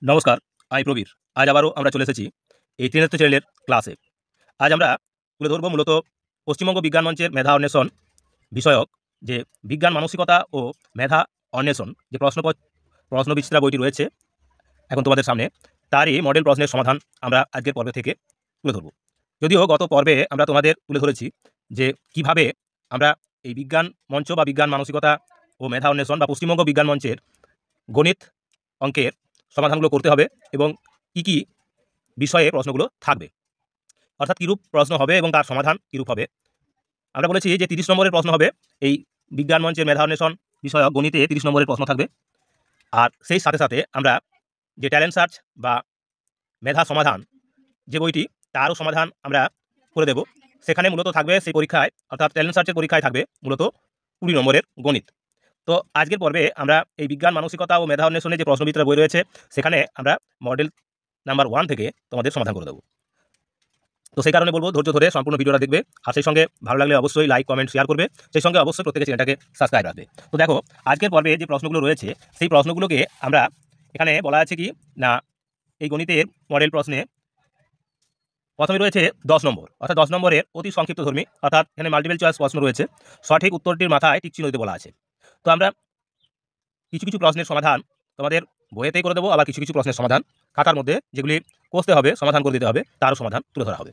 নমস্কার, আমি প্রবীর। আজ আবারও আমরা চলে এসেছি এই ত্রিনেত্র চ্যানেলের ক্লাসে। আজ আমরা তুলে ধরব মূলত পশ্চিমবঙ্গ বিজ্ঞান মঞ্চের মেধা অন্বেষণ বিষয়ক যে বিজ্ঞান মানসিকতা ও মেধা অন্বেষণ যে প্রশ্নবিচিত্রা বইটি রয়েছে এখন তোমাদের সামনে, তারই মডেল প্রশ্নের সমাধান আমরা আজকের পর্বে থেকে তুলে ধরব। যদিও গত পর্বে আমরা তোমাদের তুলে ধরেছি যে কিভাবে আমরা এই বিজ্ঞান মঞ্চ বা বিজ্ঞান মানসিকতা ও মেধা অন্বেষণ বা পশ্চিমবঙ্গ বিজ্ঞান মঞ্চের গণিত অঙ্কের সমাধানগুলো করতে হবে এবং কী বিষয়ে প্রশ্নগুলো থাকবে, অর্থাৎ কীরূপ প্রশ্ন হবে এবং তার সমাধান কীরূপ হবে। আমরা বলেছি যে 30 নম্বরের প্রশ্ন হবে এই বিজ্ঞান মঞ্চের মেধা অন্বেষণ বিষয়ক গণিতে 30 নম্বরের প্রশ্ন থাকবে। আর সেই সাথে সাথে আমরা যে ট্যালেন্ট সার্চ বা মেধা সমাধান যে বইটি, তারও সমাধান আমরা করে দেব। সেখানে মূলত থাকবে সেই পরীক্ষায়, অর্থাৎ ট্যালেন্ট সার্চের পরীক্ষায় থাকবে মূলত 20 নম্বরের গণিত। তো আজকের পর্বে আমরা এই বিজ্ঞান মানসিকতা ও মেধা অন্বেষণে যে প্রশ্নবিচিত্রা বই রয়েছে সেখানে আমরা মডেল নাম্বার 1 থেকে তোমাদের সমাধান করে দেবো। তো সেই কারণে বলবো ধৈর্য ধরে সম্পূর্ণ ভিডিওটা দেখবে, আর সেই সঙ্গে ভালো লাগলে অবশ্যই লাইক কমেন্ট শেয়ার করবে, সেই সঙ্গে অবশ্যই প্রত্যেকের চ্যানেলটাকে সাবস্ক্রাইব রাখবে। তো দেখো, আজকের পর্বে যে প্রশ্নগুলো রয়েছে সেই প্রশ্নগুলোকে আমরা এখানে বলা আছে কি না, এই গণিতের মডেল প্রশ্নে প্রথমে রয়েছে 10 নম্বর, অর্থাৎ 10 নম্বরের অতি সংক্ষিপ্তধর্মী, অর্থাৎ এখানে মাল্টিপল চয়েস প্রশ্ন রয়েছে। সঠিক উত্তরটির মাথায় টিক চিহ্ন দিতে বলা আছে। তো আমরা কিছু কিছু প্রশ্নের সমাধান তোমাদের বইয়েতেই করে দেবো, আবার কিছু কিছু প্রশ্নের সমাধান খাতার মধ্যে যেগুলি কষতে হবে, সমাধান করে দিতে হবে, তারও সমাধান তুলে ধরা হবে।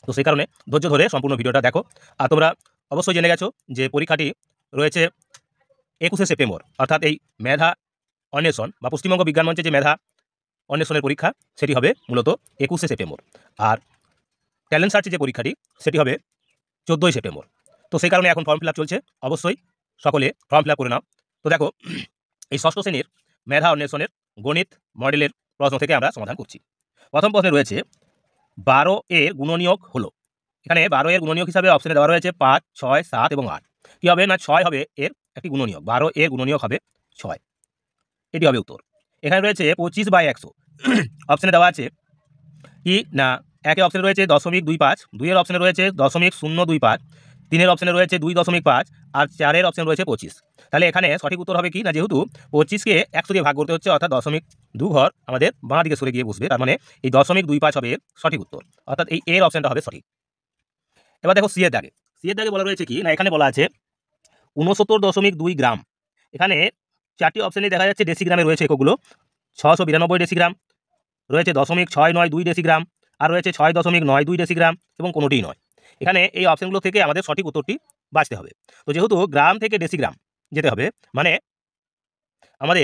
তো সেই কারণে ধৈর্য ধরে সম্পূর্ণ ভিডিওটা দেখো। আর তোমরা অবশ্যই জেনে গেছো যে পরীক্ষাটি রয়েছে 21শে সেপ্টেম্বর, অর্থাৎ এই মেধা অন্বেষণ বা পশ্চিমবঙ্গ বিজ্ঞান মঞ্চে যে মেধা অন্বেষণের পরীক্ষা সেটি হবে মূলত 21শে সেপ্টেম্বর। আর ট্যালেন্ট সার্চে যে পরীক্ষাটি সেটি হবে 14ই সেপ্টেম্বর। তো সেই কারণে এখন ফর্ম ফিল আপ চলছে, অবশ্যই সকলে ফর্ম ফিল আপ করে নাও। তো দেখো, এই ষষ্ঠ শ্রেণীর মেধা অন্বেষণের গণিত মডেলের প্রশ্ন থেকে আমরা সমাধান করছি। প্রথম প্রশ্নে রয়েছে 12 এর গুণনীয়ক হলো। এখানে 12 এর গুণনীয়ক হিসাবে অপশনে দেওয়া রয়েছে 5, 6, 7 এবং 8। কী হবে না, 6 হবে এর একটি গুণনীয়ক, 12 এর গুণনীয়ক হবে 6, এটি হবে উত্তর। এখানে রয়েছে 25/100, অপশনে দেওয়া আছে কি না, একের অপশনে রয়েছে 0.25, 2 এর অপশনে রয়েছে 0.025, 3-এর অপশনে রয়েছে 2.5 আর 4-এর অপশন রয়েছে 25। তাহলে এখানে সঠিক উত্তর হবে কি না, যেহেতু 25কে 100 দিয়ে ভাগ করতে হচ্ছে, অর্থাৎ 0.2 ঘর আমাদের বাঁ দিকে সরে গিয়ে বসবে, তার মানে এই 0.25 হবে এর সঠিক উত্তর, অর্থাৎ এই এর অপশনটা হবে সঠিক। এবার দেখো, সি এর দাগে বলা রয়েছে কি না, এখানে বলা আছে 69.2 গ্রাম। এখানে 4টি অপশনে দেখা যাচ্ছে ডেসিগ্রামে রয়েছে এককগুলো, 692 ডেসিগ্রাম রয়েছে, 0.692 ডেসিগ্রাম, আর রয়েছে 6.92 ডেসিগ্রাম এবং কোনোটিই নয়। এখানে এই অপশনগুলো থেকে আমাদের সঠিক উত্তরটি বাছতে হবে। তো যেহেতু গ্রাম থেকে ডেসিগ্রাম যেতে হবে, মানে আমাদের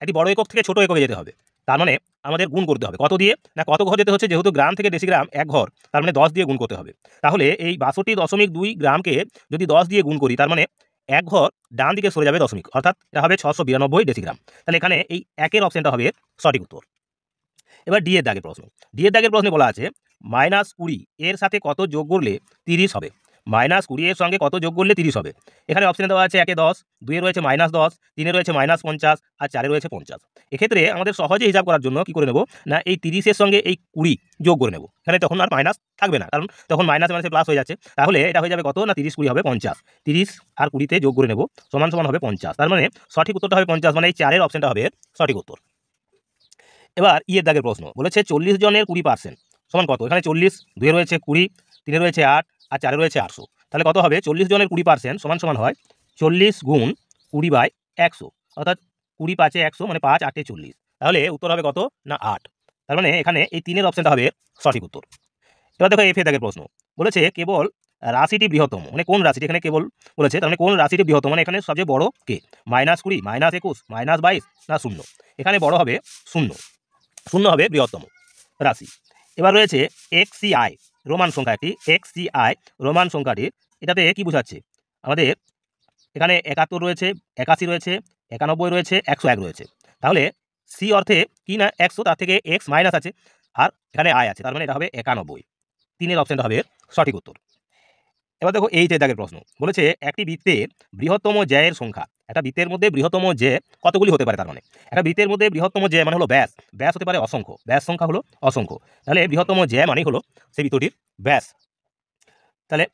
একটি বড় একক থেকে ছোট এককে যেতে হবে, তার মানে আমাদের গুণ করতে হবে কত দিয়ে না, কত ঘর যেতে হচ্ছে, যেহেতু গ্রাম থেকে ডেসিগ্রাম 1 ঘর, তার মানে 10 দিয়ে গুণ করতে হবে। তাহলে এই 62.2 গ্রামকে যদি 10 দিয়ে গুণ করি, তার মানে 1 ঘর ডান দিকে সরে যাবে দশমিক, অর্থাৎ এটা হবে 692 ডেসিগ্রাম। তাহলে এখানে এই একের অপশনটা হবে সঠিক উত্তর। এবার ডি এর দাগের প্রশ্নে বলা আছে -20 এর সাথে কত যোগ করলে 30 হবে। -20 এর সঙ্গে কত যোগ করলে 30 হবে। এখানে অপশনে দেওয়া আছে 1-এ 10, 2-এ রয়েছে -10, 3-এ রয়েছে -50 আর 4-এ রয়েছে 50। এক্ষেত্রে আমাদের সহজে হিসাব করার জন্য কি করে নেব না, এই 30-এর সঙ্গে এই 20 যোগ করে নেব। এখানে তখন আর মাইনাস থাকবে না, কারণ তখন মাইনাস মাইনাসে প্লাস হয়ে যাচ্ছে। তাহলে এটা হয়ে যাবে কত না, 30-20 হবে 50। 30 আর 20-তে যোগ করে নেব, সমান সমান হবে 50। তার মানে সঠিক উত্তরটা হবে 50, মানে এই 4-এর অপশনটা হবে সঠিক উত্তর। এবার ই এর দাগের প্রশ্ন বলেছে 40 জনের 20% সমান কত। এখানে 40, 2-এ রয়েছে 20, 3-এ রয়েছে 8 আর 4-এ রয়েছে 800। তাহলে কত হবে, 40 জনের 20% সমান সমান হয় 40 গুণ 20/100, অর্থাৎ 20 5-এ 100, মানে 5 8-এ 40। তাহলে উত্তর হবে কত না 8। তার মানে এখানে এই 3-এর অপশনটা হবে সঠিক উত্তর। এবার দেখো এফ এর দাগের প্রশ্ন বলেছে কেবল রাশিটি বৃহত্তম, মানে কোন রাশিটি এখানে কেবল বলেছে, তার মানে কোন রাশিটি বৃহত্তম, মানে এখানে সবচেয়ে বড় কে, -20, -21, -22 না 0। এখানে বড় হবে 0, 0 হবে বৃহত্তম রাশি। এবার রয়েছে XCI রোমান সংখ্যা, একটি XCI রোমান সংখ্যাটির এটাতে কি বোঝাচ্ছে, আমাদের এখানে 71 রয়েছে, 81 রয়েছে, 91 রয়েছে, 101 রয়েছে। তাহলে সি অর্থে কি না 100, তার থেকে এক্স মাইনাস আছে, আর এখানে আই আছে, তার মানে এটা হবে 91। 3-এর অপশনটা হবে সঠিক উত্তর। এবার দেখো এই যে দাগের প্রশ্ন বলেছে একটি বৃত্তের বৃহত্তম জ্যায়ের সংখ্যা। একটা বৃত্তের মধ্যে বৃহত্তম জ্যা কতগুলি হতে পারে, তার মানে একটা বৃত্তের মধ্যে বৃহত্তম জ্যা মানে হলো ব্যাস, ব্যাস হতে পারে অসংখ্য, ব্যাস সংখ্যা হলো অসংখ্য। তাহলে বৃহত্তম জ্যা মানেই হলো সেই বৃত্তটির ব্যাস। তাহলে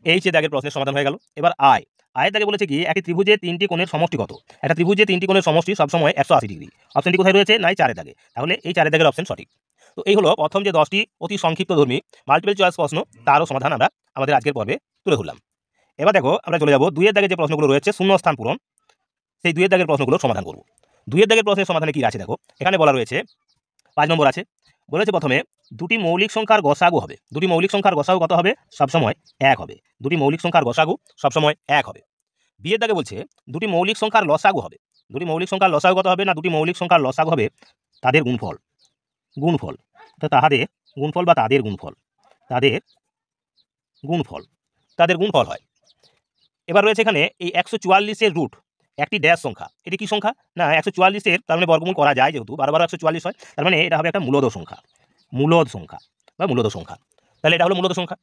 এই যে দাগের প্রশ্নের সমাধান হয়ে গেল। এবার আয়, আয়ের দাগে বলেছে কি একটি ত্রিভুজে 3টি কোণের সমষ্টি কত। একটা ত্রিভুজে 3টি কোণের সমষ্টি সবসময় 180 ডিগ্রি। অপশনটি কোথায় রয়েছে? নাই 4 দাগে। তাহলে এই 4 দাগের অপশন সঠিক। তো এই হলো প্রথম যে 10টি অতি সংক্ষিপ্তধর্মী মাল্টিপল চয়েস প্রশ্ন, তারও সমাধান আমরা আমাদের আজকের পর্বে তুলে ধরলাম। এবার দেখো আমরা চলে যাব 2 এর দাগে যে প্রশ্নগুলো রয়েছে শূন্যস্থান পূরণ, সেই 2 এর দাগের প্রশ্নগুলো সমাধান করব। 2 এর দাগের প্রশ্নের সমাধানে কি আছে দেখো, এখানে বলা রয়েছে 5 নম্বর আছে। বলেছে প্রথমে দুটি মৌলিক সংখ্যার গসাগু হবে। দুটি মৌলিক সংখ্যার গসাগু কত হবে? সবসময় 1 হবে। দুটি মৌলিক সংখ্যার গসাগু সবসময় 1 হবে। বি এর দাগে বলছে দুটি মৌলিক সংখ্যার লসাগু হবে। দুটি মৌলিক সংখ্যার লসাগু কত হবে? না দুটি মৌলিক সংখ্যার লসাগু হবে তাদের গুণফল। গুণফল তাদের গুণফল বা তাদের গুণফল, তাদের গুণফল, তাদের গুণফল হয়। এবার রয়েছে এখানে এই 144-এর রুট একটি ড্যাশ সংখ্যা। এটি কি সংখ্যা? না 144-এর তার মানে বর্গমূল করা যায়, যেহেতু 12 144 হয়, তার মানে এটা হবে একটা মূলদ সংখ্যা। মূলদ সংখ্যা বা মূলদ সংখ্যা, তাহলে এটা হলো মূলদ সংখ্যা।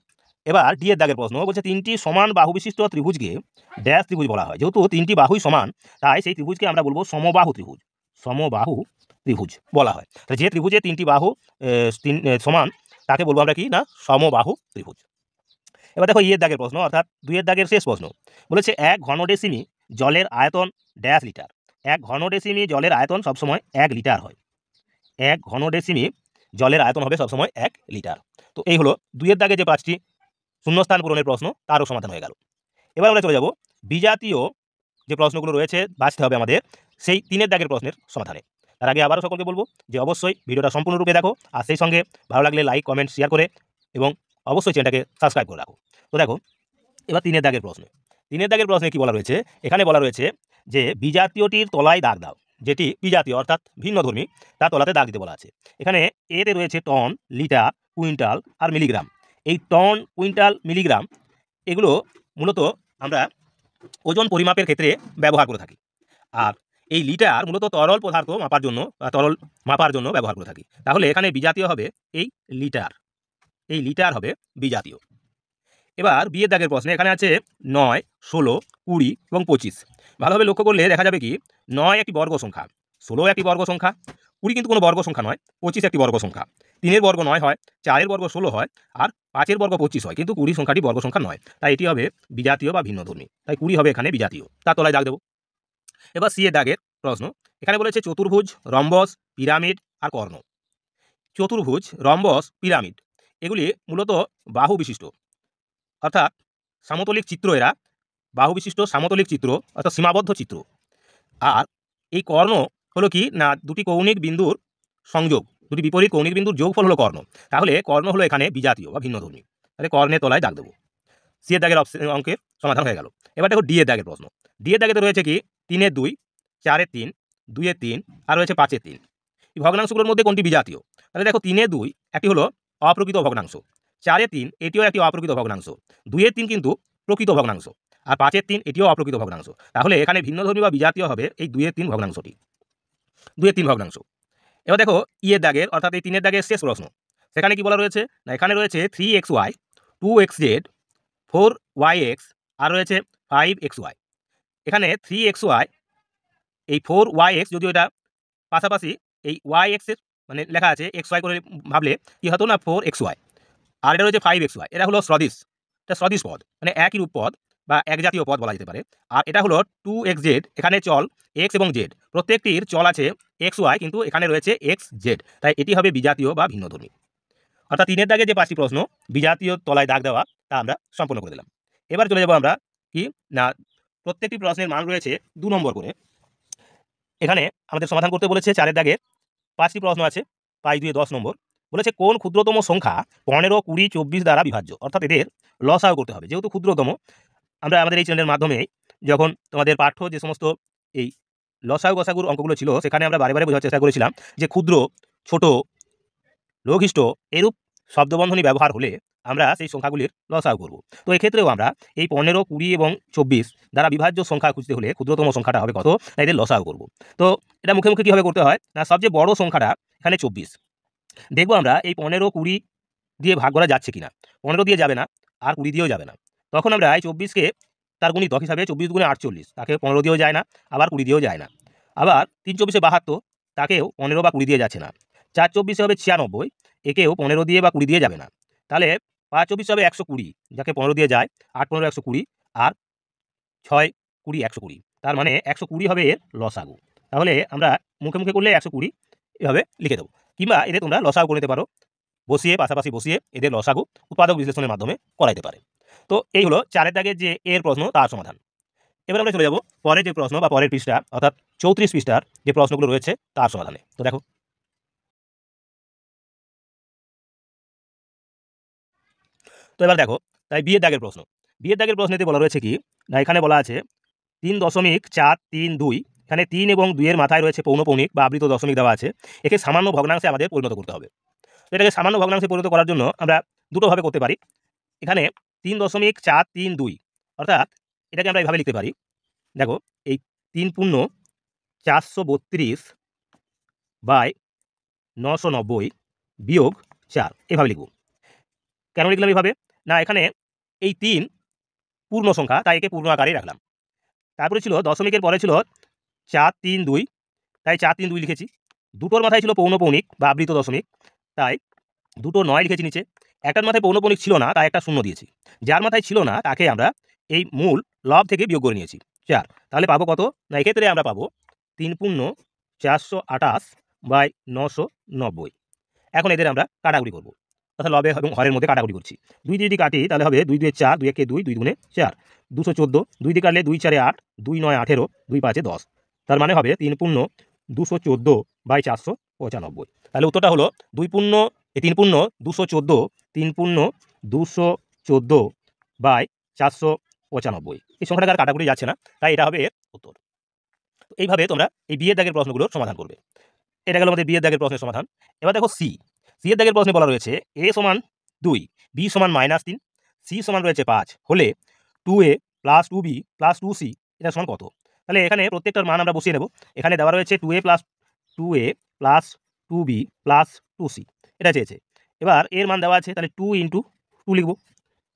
এবার ডি এর দাগের প্রশ্ন বলছে 3টি সমান বাহু বিশিষ্ট ত্রিভুজকে ড্যাশ ত্রিভুজ বলা হয়। যেহেতু 3টি বাহুই সমান, তাই সেই ত্রিভুজকে আমরা বলবো সমবাহু ত্রিভুজ। সমবাহু ত্রিভুজ বলা হয়। তাহলে যে ত্রিভুজে 3টি বাহু সমান তাকে বলবো আমরা কি? না সমবাহু ত্রিভুজ। এবার দেখো ইয়ের দাগের প্রশ্ন, অর্থাৎ 2 এর দাগের শেষ প্রশ্ন। বলেছে 1 ঘনডেসিমি জলের আয়তন ড্যাশ লিটার। 1 ঘনডেসিমি জলের আয়তন সবসময় 1 লিটার হয়। 1 ঘনডেসিমি জলের আয়তন হবে সবসময় 1 লিটার। তো এই হলো 2 এর দাগে যে 5টি শূন্যস্থান পূরণের প্রশ্ন, তারও সমাধান হয়ে গেল। এবার আমরা চলে যাব বিজাতীয় যে প্রশ্নগুলো রয়েছে বাঁচতে হবে আমাদের সেই 3 এর দাগের প্রশ্নের সমাধানে। তার আগে আবারও সকলকে বলবো যে অবশ্যই ভিডিওটা সম্পূর্ণরূপে দেখো, আর সেই সঙ্গে ভালো লাগলে লাইক কমেন্ট শেয়ার করে এবং অবশ্যই চ্যানেলটাকে সাবস্ক্রাইব করে রাখো। তো দেখো এবার 3 এর দাগের প্রশ্ন। 3 এর দাগের প্রশ্নে কি বলা রয়েছে? এখানে বলা রয়েছে যে বিজাতীয়টির তলায় দাগ দাও। যেটি বিজাতীয় অর্থাৎ ভিন্নধর্মী, তার তলাতে দাগ দিতে বলা আছে। এখানে এতে রয়েছে টন, লিটার, কুইন্টাল আর মিলিগ্রাম। এই টন, কুইন্টাল, মিলিগ্রাম এগুলো মূলত আমরা ওজন পরিমাপের ক্ষেত্রে ব্যবহার করে থাকি। আর এই লিটার মূলত তরল পদার্থ মাপার জন্য বা তরল মাপার জন্য ব্যবহার করে থাকি। তাহলে এখানে বিজাতীয় হবে এই লিটার। এই লিটার হবে বিজাতীয়। এবার বিয়ের দাগের প্রশ্নে এখানে আছে 9, 16, 20 এবং 25। ভালোভাবে লক্ষ্য করলে দেখা যাবে কি 9 একটি বর্গ সংখ্যা, 16 একটি বর্গ সংখ্যা, 20 কিন্তু কোনো বর্গ সংখ্যা নয়, 25 একটি বর্গ সংখ্যা। 3 এর বর্গ 9 হয়, 4 এর বর্গ 16 হয়, আর 5 এর বর্গ 25 হয়, কিন্তু 20 সংখ্যাটি বর্গ সংখ্যা নয়। তাই এটি হবে বিজাতীয় বা ভিন্নধর্মী। তাই 20 হবে এখানে বিজাতীয়, তার তলায় দাগ দেবো। এবার সি এর দাগের প্রশ্ন। এখানে বলেছে চতুর্ভুজ, রম্বস, পিরামিড আর কর্ণ। চতুর্ভুজ, রম্বস, পিরামিড এগুলি মূলত বাহু বিশিষ্ট, অর্থাৎ সামতলিক চিত্র। এরা বাহু বিশিষ্ট সামতলিক চিত্র, অর্থাৎ সীমাবদ্ধ চিত্র। আর এই কর্ণ হলো কি? না দুটি কৌণিক বিন্দুর সংযোগ, দুটি বিপরীত কৌণিক বিন্দুর যোগফল হলো কর্ণ। তাহলে কর্ণ হলো এখানে বিজাতীয় বা ভিন্নধর্মী। তাহলে কর্ণের তলায় দাগ দেবো। সি এর দাগের অঙ্কের সমাধান হয়ে গেল। এবার দেখো ডি এর দাগের প্রশ্ন। ডি এর দাগেতে রয়েছে কি 3 এর 2, 4 এর 3, 2 এর 3 আর রয়েছে 5 এর 3। এই ভগ্নাংশগুলোর মধ্যে কোনটি বিজাতীয়? তাহলে দেখো 3 এর 2 একটি হলো অপ্রকৃত ভগ্নাংশ, 4 এর 3 এটিও একটি অপ্রকৃত ভগ্নাংশ, 2 এর 3 কিন্তু প্রকৃত ভগ্নাংশ, আর 5 এর 3 এটিও অপ্রকৃত ভগ্নাংশ। তাহলে এখানে ভিন্নধর্মী বা বিজাতীয় হবে এই 2 এর 3 ভগ্নাংশটি। 2 এর 3 ভগ্নাংশ। এবার দেখো ইয়ের দাগের অর্থাৎ এই 3 এর দাগের শেষ প্রশ্ন। সেখানে কি বলা রয়েছে? না এখানে রয়েছে 3xy, 2xz, 4yx আর রয়েছে 5xy। এখানে 3xy, এই 4yx যদিও এটা পাশাপাশি এই yx এর মানে লেখা আছে xy করে ভাবলে কি হতো না 4xy, আর এটা রয়েছে 5xy। এটা হলো সদিশ, এটা সদিশ পদ, মানে একই রূপ পদ বা এক জাতীয় পদ বলা যেতে পারে। আর এটা হলো 2xz, এখানে চল x এবং z, প্রত্যেকটির চল আছে xy, কিন্তু এখানে রয়েছে xz। তাই এটি হবে বিজাতীয় বা ভিন্নধর্মী। অর্থাৎ 3 এর দাগে যে 5টি প্রশ্ন বিজাতীয় তলায় দাগ দেওয়া, তা আমরা সম্পন্ন করে দিলাম। এবার চলে যাব আমরা কি না প্রত্যেকটি প্রশ্নের মান রয়েছে 2 নম্বর করে। এখানে আমাদের সমাধান করতে বলেছে 4 এর দাগে 5টি প্রশ্ন আছে, 5 2 10 নম্বর। বলেছে কোন ক্ষুদ্রতম সংখ্যা 15, 20, 24 দ্বারা বিভাজ্য, অর্থাৎ এদের লসাগু করতে হবে। যেহেতু ক্ষুদ্রতম, আমরা আমাদের এই চ্যানেলের মাধ্যমে যখন তোমাদের পাঠ্য যে সমস্ত এই লসাগু গসাগুর অঙ্কগুলো ছিল, সেখানে আমরা বারে বারে বোঝার চেষ্টা করেছিলাম যে ক্ষুদ্র, ছোট, লঘিষ্ঠ এরূপ শব্দবন্ধনী ব্যবহার হলে আমরা সেই সংখ্যাগুলির লসাগু করব। তো এক্ষেত্রেও আমরা এই 15, 20 এবং 24 দ্বারা বিভাজ্য সংখ্যা খুঁজতে হলে ক্ষুদ্রতম সংখ্যাটা হবে কত, না এদের লসাগু করব। তো এটা মুখে মুখে কীভাবে করতে হয় না, সবচেয়ে বড় সংখ্যাটা এখানে 24। দেখবো আমরা এই 15, 20 দিয়ে ভাগ করা যাচ্ছে কিনা। 15 দিয়ে যাবে না, আর 20 দিয়েও যাবে না। তখন আমরা এই 24কে তার গুণিতক হিসাবে 24 গুণে 48, তাকে 15 দিয়েও যায় না, আবার 20 দিয়েও যায় না। আবার 3 24 72, তাকেও 15 বা 20 দিয়ে যাচ্ছে না। 4 24 হবে 96, একেও 15 দিয়ে বা 20 দিয়ে যাবে না। তাহলে 5 24 হবে 120, যাকে 15 দিয়ে যায়। 8 15 120, আর 6, 20, 120, তার মানে 120 হবে এর লসাগু। তাহলে আমরা মুখে মুখে করলে 120 এভাবে লিখে দেবো, কিংবা এদের তোমরা লসাগু করে নিতে পারো, বসিয়ে পাশাপাশি বসিয়ে এদের লসাগু উৎপাদক বিশ্লেষণের মাধ্যমে করাইতে পারে। তো এই হলো 4 দাগের যে এর প্রশ্ন তার সমাধান। এবার আমরা চলে যাব পরের যে প্রশ্ন বা পরের পৃষ্ঠা অর্থাৎ 34 পৃষ্ঠার যে প্রশ্নগুলো রয়েছে তার সমাধানে। তো দেখো, তো এবার দেখো, তাই বিয়ের দাগের প্রশ্ন। বিয়ের দাগের প্রশ্নেতে বলা রয়েছে কি না, এখানে বলা আছে 3.432, এখানে 3 এবং 2 এর মাথায় রয়েছে পৌনঃপৌনিক বা আবৃত দশমিক দেওয়া আছে, একে সামান্য ভগ্নাংশে আমাদের পরিণত করতে হবে। তো এটাকে সামান্য ভগ্নাংশে পরিণত করার জন্য আমরা দুটোভাবে করতে পারি। এখানে 3.432, অর্থাৎ এটাকে আমরা এইভাবে লিখতে পারি। দেখো, এই 3 পূর্ণ 432 বাই 990 বিয়োগ 4, এভাবে লিখব। কেন লিখলাম এইভাবে? না, এখানে এই 3 পূর্ণ সংখ্যা, তাই একে পূর্ণ আকারেই রাখলাম। তারপরে ছিল দশমিকের পরে ছিল 432, তাই 432 লিখেছি। দুটোর মাথায় ছিল পৌনঃপৌনিক বা আবৃত দশমিক, তাই দুটো 9 লিখেছি নিচে। একটার মাথায় পৌনঃপৌনিক ছিল না, তাই একটা শূন্য দিয়েছি। যার মাথায় ছিল না তাকে আমরা এই মূল লব থেকে বিয়োগ করে নিয়েছি 4। তাহলে পাবো কত? না, এক্ষেত্রে আমরা পাবো 3 পূর্ণ 428 বাই 990। এখন এদের আমরা কাটাকুটি করবো, অর্থাৎ লবে এবং হরের মধ্যে কাটাকুটি করছি। 2 দিয়ে যদি কাটি তাহলে হবে 2 2 4, 2 1 2, 2 2 4, 214। 2 দিয়ে কাটলে 2 4 8, 2 9 18, 2 5 10, তার মানে হবে 3 পূর্ণ 214 বাই 495। তাহলে উত্তরটা হলো 3 পূর্ণ 214, 3 পূর্ণ 214 বাই 495। এই সংখ্যাটা আর কাটাকুটি যাচ্ছে না, তাই এটা হবে এর উত্তর। এইভাবে তোমরা এই বিয়ের দাগের প্রশ্নগুলোর সমাধান করবে। এটা গেল আমাদের বিয়ের দাগের প্রশ্নের সমাধান। এবার দেখো সি এর দাগের প্রশ্নে বলা রয়েছে a সমান 2, b সমান -3, c সমান রয়েছে 5 হলে 2a plus 2b plus 2c এটা সমান কত? তাহলে এখানে প্রত্যেকটার মান আমরা বসিয়ে নেব। এখানে দেওয়া রয়েছে 2a plus 2b plus 2c, এটা চেয়েছে। এবার এর মান দেওয়া আছে, তাহলে 2 × 2 লিখব,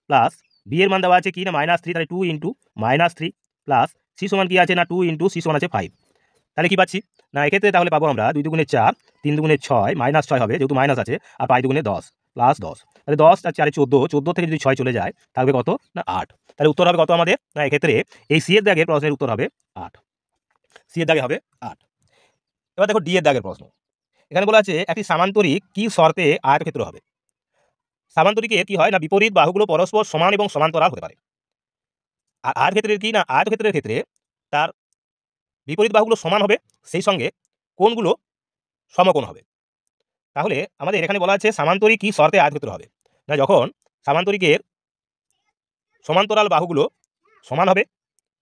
প্লাস b এর মান দেওয়া আছে কি না -3, তাহলে 2 × -3, প্লাস c সমান কি আছে না 2 × c সমান আছে 5। তাহলে কি পাচ্ছি না, এক্ষেত্রে তাহলে পাবো আমরা 2 দুগুণে 4, 3 দুগুণে 6, -6 হবে যেহেতু মাইনাস আছে, আর 5 দুগুণে 10 প্লাস 10, তাহলে 10 আর 4 14, 14 থেকে যদি 6 চলে যায় থাকবে কত না 8। তাহলে উত্তর হবে কত আমাদের? না, এক্ষেত্রে এই সি এর দাগের প্রশ্নের উত্তর হবে 8, সি এর দাগে হবে 8। এবার দেখো ডি এর দাগের প্রশ্ন। এখানে বলা আছে একটি সামান্তরিক কি শর্তে আয়তক্ষেত্র হবে? সামান্তরিকের কি হয় না, বিপরীত বাহুগুলো পরস্পর সমান এবং সমান্তরাল হতে পারে। আর আয়তক্ষেত্রের কি না, আয়তক্ষেত্রের ক্ষেত্রে তার বিপরীত বাহুগুলো সমান হবে, সেই সঙ্গে কোণগুলো সমকোণ হবে। তাহলে আমাদের এখানে বলা আছে সামান্তরিক কি শর্তে আয়তক্ষেত্র হবে? না, যখন সামান্তরিকের সমান্তরাল বাহুগুলো সমান হবে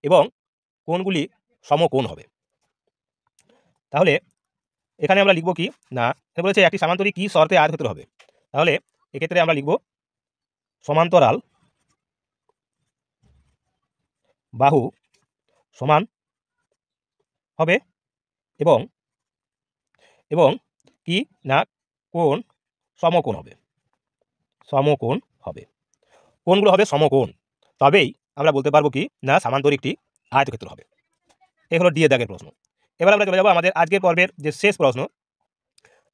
এবং কোণগুলি সমকোণ হবে। তাহলে এখানে আমরা লিখব কি না, এখানে বলেছে একটি সামান্তরিক কি শর্তে আয়তক্ষেত্র হবে। তাহলে এক্ষেত্রে আমরা লিখব সমান্তরাল বাহু সমান হবে এবং এবং কি না কোণ সমকোণ হবে, সমকোণ হবে, কোণগুলো হবে সমকোণ, তবেই আমরা বলতে পারবো কি না সামান্তরিকটি আয়তক্ষেত্র হবে। এই হলো ডি এর দাগের প্রশ্ন। এবার আমরা চলে যাবো আমাদের আজকের পর্বের যে শেষ প্রশ্ন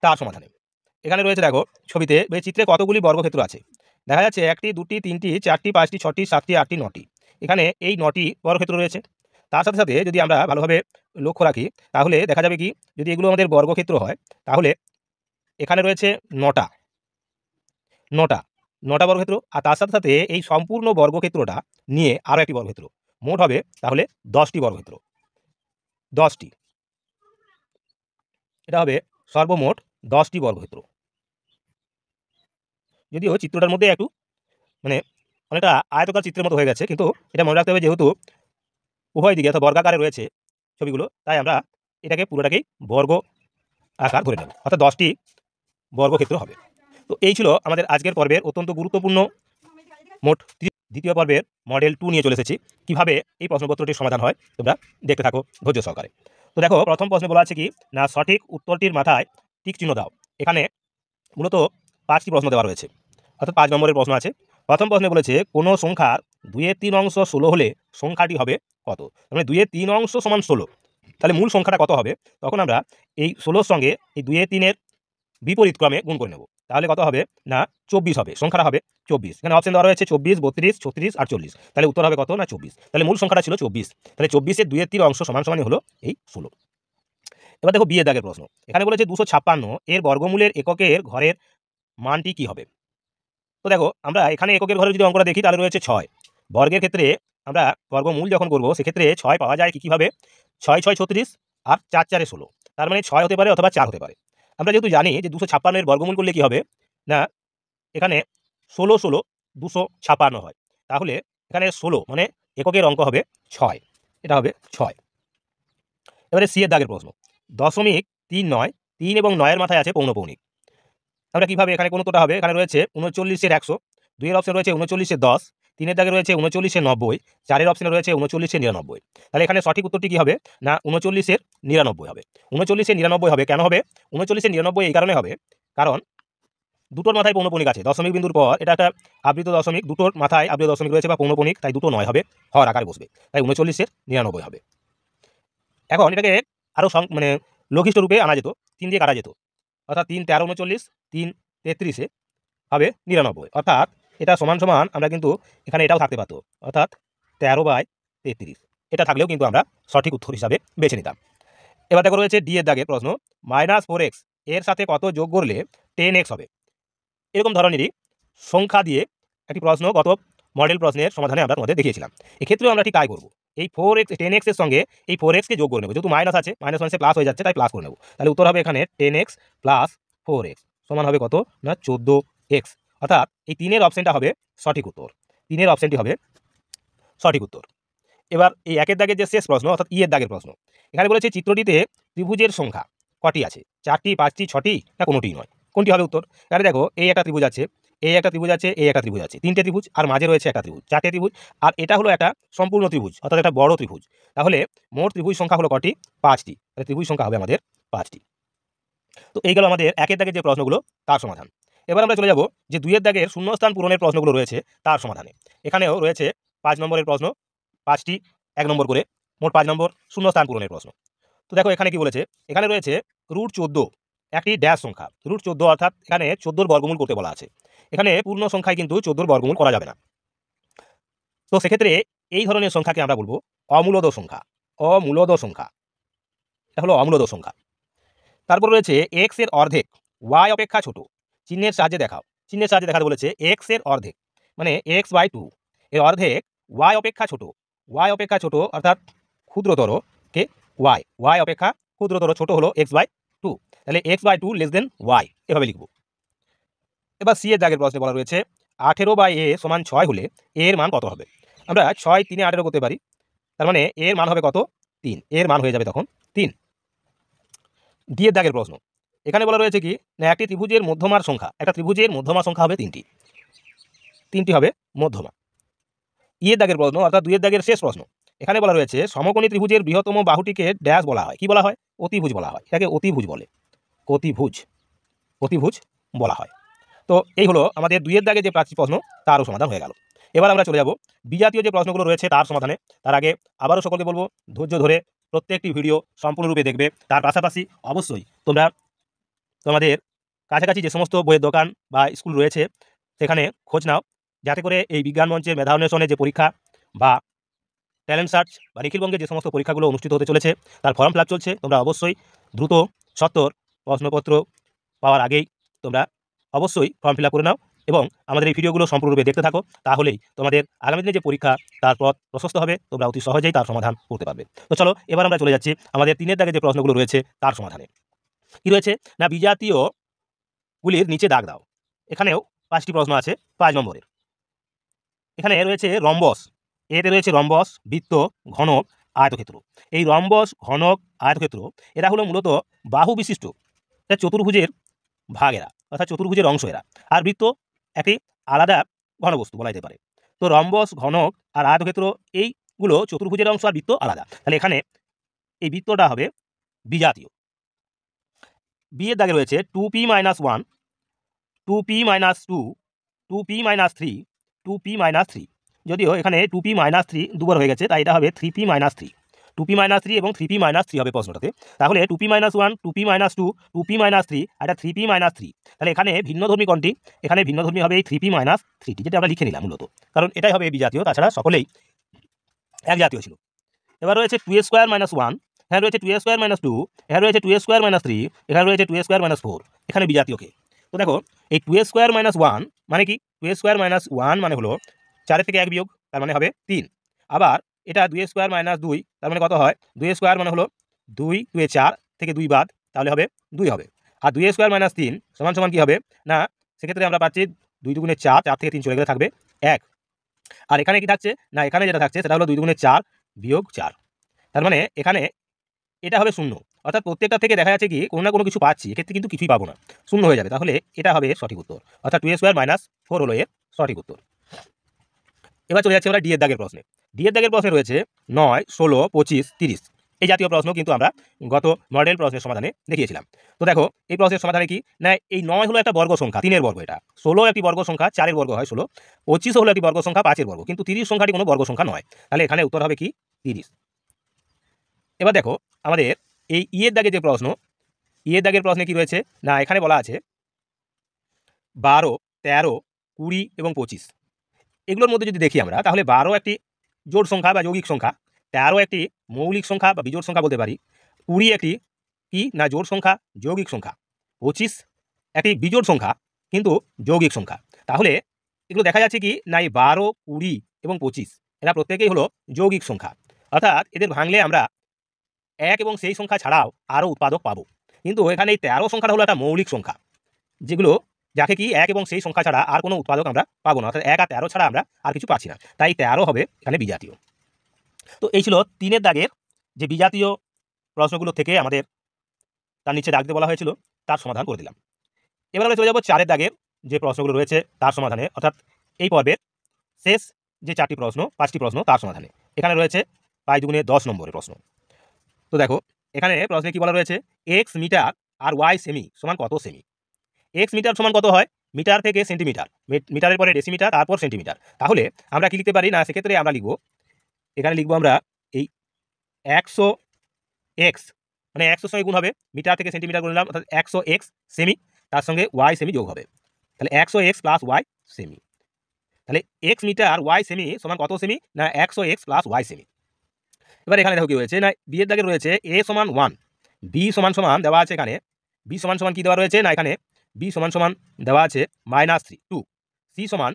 তার সমাধানে। এখানে রয়েছে দেখো ছবিতে চিত্রে কতগুলি বর্গক্ষেত্র আছে? দেখা যাচ্ছে 1টি 2টি 3টি 4টি 5টি 6টি 7টি 8টি 9টি, এখানে এই 9টি বর্গক্ষেত্র রয়েছে। তার সাথে সাথে যদি আমরা ভালোভাবে লক্ষ্য রাখি তাহলে দেখা যাবে কি, যদি এগুলো আমাদের বর্গক্ষেত্র হয় তাহলে এখানে রয়েছে 9টা বর্গক্ষেত্র, আর তার সাথে সাথে এই সম্পূর্ণ বর্গক্ষেত্রটা নিয়ে আরও একটি বর্গক্ষেত্র, মোট হবে তাহলে 10টি বর্গক্ষেত্র, 10টি, এটা হবে সর্বমোট 10টি বর্গক্ষেত্র। যদিও চিত্রটার মধ্যে একটু মানে অনেকটা আয়তকার চিত্রের মতো হয়ে গেছে, কিন্তু এটা মনে রাখতে হবে যেহেতু উভয় দিকে অর্থাৎ বর্গাকারে রয়েছে ছবিগুলো, তাই আমরা এটাকে পুরোটাকেই বর্গ আকার ধরে নেব, অর্থাৎ 10টি বর্গক্ষেত্র হবে। তো এই ছিল আমাদের আজকের পর্বের অত্যন্ত গুরুত্বপূর্ণ মোট দ্বিতীয় পর্বের মডেল 2 নিয়ে চলে এসেছি। কীভাবে এই প্রশ্নপত্রটির সমাধান হয় তোমরা দেখতে থাকো ধৈর্য সহকারে। তো দেখো, প্রথম প্রশ্নে বলা আছে কি না, সঠিক উত্তরটির মাথায় টিক চিহ্ন দাও। এখানে মূলত 5টি প্রশ্ন দেওয়া রয়েছে, অর্থাৎ 5 নম্বরের প্রশ্ন আছে। প্রথম প্রশ্নে বলেছে কোনো সংখ্যার 2/3 অংশ 16 হলে সংখ্যাটি হবে কত? মানে 2/3 অংশ সমান 16, তাহলে মূল সংখ্যাটা কত হবে? তখন আমরা এই 16 সঙ্গে এই 2/3 বিপরীত ক্রমে গুণ করে নেব। তাহলে কত হবে না 24 হবে, সংখ্যাটা হবে 24। এখানে অপশন দেওয়া রয়েছে 24, 32, 36 আর 40। তাহলে উত্তর হবে কত না 24। তাহলে মূল সংখ্যাটা ছিল 24। তাহলে 24-এর 2/3 অংশ সমান সমানই হলো এই 16। এবার দেখো বিয়ের দাগের প্রশ্ন। এখানে বলেছে 256 এর বর্গমূলের এককের ঘরের মানটি কি হবে। তো দেখো আমরা এখানে এককের ঘরে যদি অঙ্কটা দেখি তাহলে রয়েছে 6। বর্গের ক্ষেত্রে আমরা বর্গমূল যখন করব সেক্ষেত্রে 6 পাওয়া যায় কীভাবে, 6 6 36 আর 4 4 16। তার মানে 6 হতে পারে অথবা 4 হতে পারে। আমরা যেহেতু জানি যে 256 এর বর্গমূল করলে কী হবে না, এখানে 16 16 256 হয়। তাহলে এখানে 16 মানে এককের অঙ্ক হবে 6, এটা হবে 6। এবারে সি এর দাগের প্রশ্ন। 0.39 3 এবং 9 এর মাথায় আছে পৌনঃপৌনিক। আমরা কীভাবে এখানে কোনটা হবে, এখানে রয়েছে 39-এর 100, 2 এর অপশনে রয়েছে 39-এর 10, 3 এর দাগে রয়েছে 39-এর 90, 4 এর অপশনে রয়েছে 39-এর 99। তাহলে এখানে সঠিক উত্তরটি কী হবে না 39-এর 99 হবে। 39-এর 99 হবে, কেন হবে 39-এর 99 এই কারণে হবে কারণ দুটোর মাথায় পৌনঃপৌনিক আছে, দশমিক বিন্দুর পর এটা একটা আবৃত দশমিক, দুটোর মাথায় আবৃত দশমিক রয়েছে বা পৌনঃপৌনিক, তাই দুটো 9 হবে, হর আকারে বসবে, তাই 39-এর 99 হবে। এখন এটাকে আরও মানে লঘিষ্ঠ রূপে আনা যেত, 3 দিয়ে কাটা যেত, অর্থাৎ 3 13 39, 3 33 হবে 99, অর্থাৎ এটা সমান সমান আমরা কিন্তু এখানে এটাও থাকতে পারতো, অর্থাৎ 13/33। এটা থাকলেও কিন্তু আমরা সঠিক উত্তর হিসাবে বেছে নিতাম। এবার দেখো রয়েছে ডি এর দাগের প্রশ্ন। -4x এর সাথে কত যোগ করলে 10x হবে। এরকম ধরনেরই সংখ্যা দিয়ে একটি প্রশ্ন গত মডেল প্রশ্নের সমাধানে আমরা তোমাদের দেখিয়েছিলাম। এক্ষেত্রেও আমরা ঠিক তাই করবো, এই 4x 10x এর সঙ্গে এই 4xকে যোগ করে নেবো, যেহেতু মাইনাস আছে, মাইনাস মাইনাসে প্লাস হয়ে যাচ্ছে, তাই প্লাস করে নেবো। তাহলে উত্তর হবে এখানে 10x প্লাস 4x সমান হবে কত না 14x, অর্থাৎ এই 3-এর অপশনটা হবে সঠিক উত্তর, 3-এর অপশনটি হবে সঠিক উত্তর। এবার এই 1-এর দাগের যে শেষ প্রশ্ন অর্থাৎ ই এর দাগের প্রশ্ন। এখানে বলেছে চিত্রটিতে ত্রিভুজের সংখ্যা কটি আছে, 4টি 5টি 6টি না কোনোটিই নয়, কোনটি হবে উত্তর। এখানে দেখো এই একটা ত্রিভুজ আছে, এই একটা ত্রিভুজ আছে, এই একটা ত্রিভুজ আছে, 3টে ত্রিভুজ আর মাঝে রয়েছে একটা ত্রিভুজ, 4টে ত্রিভুজ, আর এটা হলো একটা সম্পূর্ণ ত্রিভুজ অর্থাৎ একটা বড় ত্রিভুজ। তাহলে মোট ত্রিভুজ সংখ্যা হলো কটি, 5টি, তাহলে ত্রিভুজ সংখ্যা হবে আমাদের 5টি। তো এই গেল আমাদের 1-এর দাগের যে প্রশ্নগুলো তার সমাধান। এবার আমরা চলে যাব যে 2-এর দাগের শূন্যস্থান পূরণের প্রশ্নগুলো রয়েছে তার সমাধানে। এখানেও রয়েছে 5 নম্বরের প্রশ্ন, 5টি 1 নম্বর করে, মোট 5 নম্বর শূন্যস্থান পূরণের প্রশ্ন। তো দেখো এখানে কি বলেছে, এখানে রয়েছে √14 একটি ড্যাশ সংখ্যা, √14 অর্থাৎ এখানে 14-র বর্গমূল করতে বলা আছে। এখানে পূর্ণ সংখ্যায় কিন্তু 14-র বর্গমূল করা যাবে না। তো সেক্ষেত্রে এই ধরনের সংখ্যাকে আমরা বলবো অমূলদ সংখ্যা, অমূলদ সংখ্যা, এটা হলো অমূলদ সংখ্যা। তারপর রয়েছে x এর অর্ধেক y অপেক্ষা ছোট, চিহ্নের সাহায্যে দেখাও। চিহ্নের সাহায্যে দেখাতে বলেছে x এর অর্ধেক মানে x/2 এর অর্ধেক y অপেক্ষা ছোট, y অপেক্ষা ছোট অর্থাৎ ক্ষুদ্রতর কে y অপেক্ষা ক্ষুদ্রতর ছোট হলো x/2, তাহলে x/2 y এভাবে লিখব। এবার সি এর দাগের প্রশ্নে বলা রয়েছে 18/a = 6 হলে এর মান কত হবে। আমরা 6 3 18 করতে পারি, তার মানে এর মান হবে কত 3, এর মান হয়ে যাবে তখন 3। ডি এর দাগের প্রশ্ন। এখানে বলা রয়েছে কি না একটি ত্রিভুজের মধ্যমার সংখ্যা, একটা ত্রিভুজের মধ্যমা সংখ্যা হবে 3টি হবে মধ্যমা। ই এর দাগের প্রশ্ন অর্থাৎ 2 এর দাগের শেষ প্রশ্ন। এখানে বলা রয়েছে সমকোণী ত্রিভুজের বৃহত্তম বাহুটিকে ড্যাশ বলা হয়, কি বলা হয় অতিভুজ বলা হয়, এটাকে অতিভুজ বলে, অতিভুজ, অতিভুজ বলা হয়। তো এই হলো আমাদের 2 এর দাগে যে 5টি প্রশ্ন তারও সমাধান হয়ে গেল। এবার আমরা চলে যাব বিজাতীয় যে প্রশ্নগুলো রয়েছে তার সমাধানে। তার আগে আবারও সকলকে বলবো ধৈর্য ধরে প্রত্যেকটি ভিডিও সম্পূর্ণরূপে দেখবে। তার পাশাপাশি অবশ্যই তোমরা তোমাদের কাছাকাছি যে সমস্ত বইয়ের দোকান বা স্কুল রয়েছে সেখানে খোঁজ নাও, যাতে করে এই বিজ্ঞান মঞ্চের মেধা অন্বেষণে যে পরীক্ষা বা ট্যালেন্ট সার্চ বা নিখিলবঙ্গে যে সমস্ত পরীক্ষাগুলো অনুষ্ঠিত হতে চলেছে তার ফর্ম ফিল আপ চলছে, তোমরা অবশ্যই দ্রুত সত্বর প্রশ্নপত্র পাওয়ার আগেই তোমরা অবশ্যই ফর্ম ফিল আপ করে নাও এবং আমাদের এই ভিডিওগুলো সম্পূর্ণরূপে দেখতে থাকো, তাহলেই তোমাদের আগামী দিনে যে পরীক্ষা তার পথ প্রশস্ত হবে, তোমরা অতি সহজেই তার সমাধান করতে পারবে। তো চলো এবার আমরা চলে যাচ্ছি আমাদের 3-এর দাগে যে প্রশ্নগুলো রয়েছে তার সমাধানে। কি রয়েছে না বিজাতীয়গুলির নিচে দাগ দাও। এখানেও 5টি প্রশ্ন আছে 5 নম্বরের। এখানে রয়েছে রম্বস, এতে রয়েছে রম্বস, বৃত্ত, ঘনক, আয়তক্ষেত্র। এই রম্বস, ঘনক, আয়তক্ষেত্র এরা হলো মূলত বাহু বিশিষ্ট চতুর্ভুজের ভাগ এরা, অর্থাৎ চতুর্ভুজের অংশ এরা। আর বৃত্ত একটি আলাদা ঘনবস্তু বলা যেতে পারে। তো রম্বস, ঘনক আর আয়তক্ষেত্র এইগুলো চতুর্ভুজের অংশ আর বৃত্ত আলাদা, তাহলে এখানে এই বৃত্তটা হবে বিজাতীয়। বি এর দাগে রয়েছে 2p - 1, 2p - 2, 2p - 3, 2p - 3। যদিও এখানে 2p - 3 দুবার হয়ে গেছে, তাই এটা হবে 3p - 3, 2p - 3 এবং 3p - 3 হবে প্রশ্নটাতে। তাহলে 2p - 1, 2p - 2, 2p - 3 আর 3p - 3। তাহলে এখানে ভিন্নধর্মী কোনটি? এখানে ভিন্নধর্মী হবে এই 3p - 3টি, যেটা আমরা লিখে নিলাম মূলত, কারণ এটাই হবে বিজাতীয়, তাছাড়া সকলেই এক জাতীয় ছিল। এবার রয়েছে 2a² - 1, এখানে রয়েছে 2a² - 2, এখানে রয়েছে 2a² - 3, এখানে রয়েছে 2a² - 4। এখানে বিজাতীয়কে তো দেখো, এই 2a² - 1 মানে কি? 2a² - 1 মানে হলো 4 থেকে 1 বিয়োগ, তার মানে হবে 3। আবার এটা 2a² - 2, তার মানে কত হয়? 2a² মানে হলো 2, 2 4 থেকে 2 বাদ, তাহলে হবে 2 হবে। আর 2a² - 3 সমান সমান কি হবে? না, সেক্ষেত্রে আমরা পাচ্ছি 2 দুগুণে 4, 4 থেকে 3 চলে গেলে থাকবে 1। আর এখানে কি থাকছে? না, এখানে যেটা থাকছে সেটা হলো 2 দুগুণে 4 বিয়োগ 4। তার মানে এখানে এটা হবে 0। অর্থাৎ প্রত্যেকটা থেকে দেখা যাচ্ছে কি কোনো না কোনো কিছু পাচ্ছি, এক্ষেত্রে কিন্তু কিছুই পাবো না, 0 হয়ে যাবে। তাহলে এটা হবে সঠিক উত্তর, অর্থাৎ 2a² - 4 হলো এর সঠিক উত্তর। এবার চলে যাচ্ছে আমরা ডি এর দাগের প্রশ্নে। ডি এর দাগের প্রশ্নে রয়েছে 9, 16, 25, 30। এই জাতীয় প্রশ্ন কিন্তু আমরা গত মডেল প্রশ্নের সমাধানে দেখিয়েছিলাম। তো দেখো, এই প্রশ্নের সমাধানে কি না, এই 9 হলো একটা বর্গ সংখ্যা, 3 এর বর্গ, এটা 16 একটি বর্গ সংখ্যা, 4 এর বর্গ হয় 16, 25 হলো একটি বর্গ সংখ্যা, 5 এর বর্গ, কিন্তু 30 সংখ্যাটি কোনো বর্গ সংখ্যা নয়। তাহলে এখানে উত্তর হবে কি? 30। এবার দেখো আমাদের এই ই এর দাগে যে প্রশ্ন, ই এর দাগের প্রশ্নে কি রয়েছে না, এখানে বলা আছে 12, 13, 20 এবং 25। এগুলোর মধ্যে যদি দেখি আমরা, তাহলে 12 একটি জোড় সংখ্যা বা যৌগিক সংখ্যা, 13 একটি মৌলিক সংখ্যা বা বিজোড় সংখ্যা বলতে পারি, 20 একটি কি না জোড় সংখ্যা, যৌগিক সংখ্যা, 25 একটি বিজোড় সংখ্যা কিন্তু যৌগিক সংখ্যা। তাহলে এগুলো দেখা যাচ্ছে কি না, এই 12, 20 এবং 25 এরা প্রত্যেকেই হলো যৌগিক সংখ্যা, অর্থাৎ এদের ভাঙলে আমরা এক এবং সেই সংখ্যা ছাড়াও আরও উৎপাদক পাবো। কিন্তু এখানে এই 13 সংখ্যাটা হলো একটা মৌলিক সংখ্যা, যেগুলো যাকে কি এক এবং সেই সংখ্যা ছাড়া আর কোনো উৎপাদক আমরা পাবো না, অর্থাৎ 1 আর 13 ছাড়া আমরা আর কিছু পাচ্ছি না, তাই 13 হবে এখানে বিজাতীয়। তো এই ছিল 3 এর দাগের যে বিজাতীয় প্রশ্নগুলো থেকে আমাদের তার নিচে দাগ দিতে বলা হয়েছিল, তার সমাধান করে দিলাম। এবার আমরা চলে যাবো 4 এর দাগের যে প্রশ্নগুলো রয়েছে তার সমাধানে, অর্থাৎ এই পর্বের শেষ যে 4টি প্রশ্ন, 5টি প্রশ্ন তার সমাধানে। এখানে রয়েছে 5 দুগুণে 10 নম্বরের প্রশ্ন। তো দেখো এখানে প্রশ্নে কি বলা রয়েছে, এক্স মিটার আর ওয়াই সেমি সমান কত সেমি? এক্স মিটার সমান কত হয়? মিটার থেকে সেন্টিমিটার, মিটারের পরে ডেসিমিটার, তারপর সেন্টিমিটার। তাহলে আমরা কি লিখতে পারি না, সেক্ষেত্রে আমরা লিখব, এখানে লিখবো আমরা এই 100 এক্স, মানে 100 সঙ্গে গুণ হবে, মিটার থেকে সেন্টিমিটার গুণ নিলাম, অর্থাৎ 100 এক্স সেমি, তার সঙ্গে ওয়াই সেমি যোগ হবে, তাহলে 100 এক্স প্লাস ওয়াই সেমি। তাহলে এক্স মিটার ওয়াই সেমি সমান কত সেমি? না 100 এক্স প্লাস ওয়াই সেমি। এবার এখানে দেখো কি হয়েছে না, বি এর দাগে রয়েছে এ সমান 1, বি সমান সমান দেওয়া আছে এখানে, বি সমান সমান কি দেওয়া রয়েছে না, এখানে বি সমান সমান দেওয়া আছে -2, সি সমান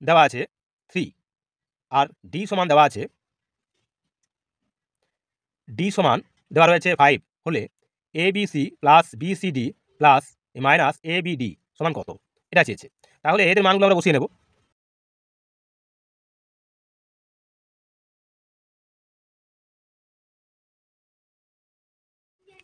দেওয়া আছে 3, আর ডি সমান দেওয়া আছে, ডি সমান দেওয়া রয়েছে 5 হলে A B C plus B C D plus minus A B D সমান কত? এটা চেয়েছে। তাহলে এদের মানগুলো আমরা বসিয়ে নেব।